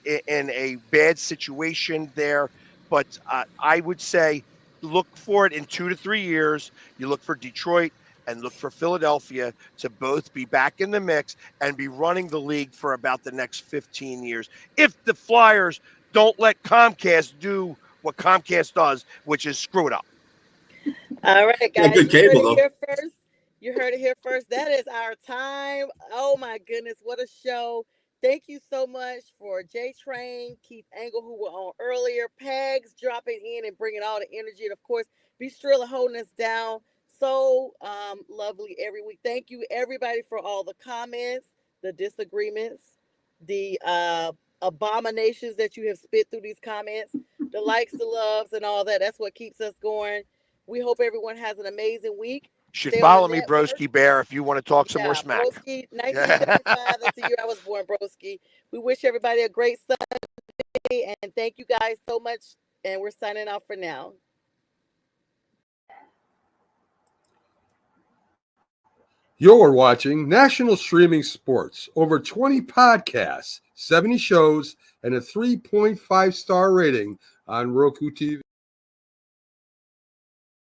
a bad situation there. But I would say look for it in 2 to 3 years. You look for Detroit and look for Philadelphia to both be back in the mix and be running the league for about the next 15 years. If the Flyers don't let Comcast do what Comcast does, which is screw it up. All right, Yeah, guys, good you heard cable it though. here first. You heard it here first. That is our time. Oh my goodness, what a show! Thank you so much for J Train, Keith Engle, who were on earlier, Pags dropping in and bringing all the energy, and of course, Be Strilla holding us down. So lovely every week. Thank you everybody for all the comments, the disagreements, the abominations that you have spit through these comments, the likes, the loves, and all that. That's what keeps us going. We hope everyone has an amazing week. Should Stay on the follow me, network. Broski Bear, if you want to talk some more Yeah, smack. Broski, 1975. That's the year I was born, Broski. We wish everybody a great Sunday, and thank you guys so much. And we're signing off for now. You're watching National Streaming Sports. Over 20 podcasts, 70 shows, and a 3.5-star rating on Roku TV.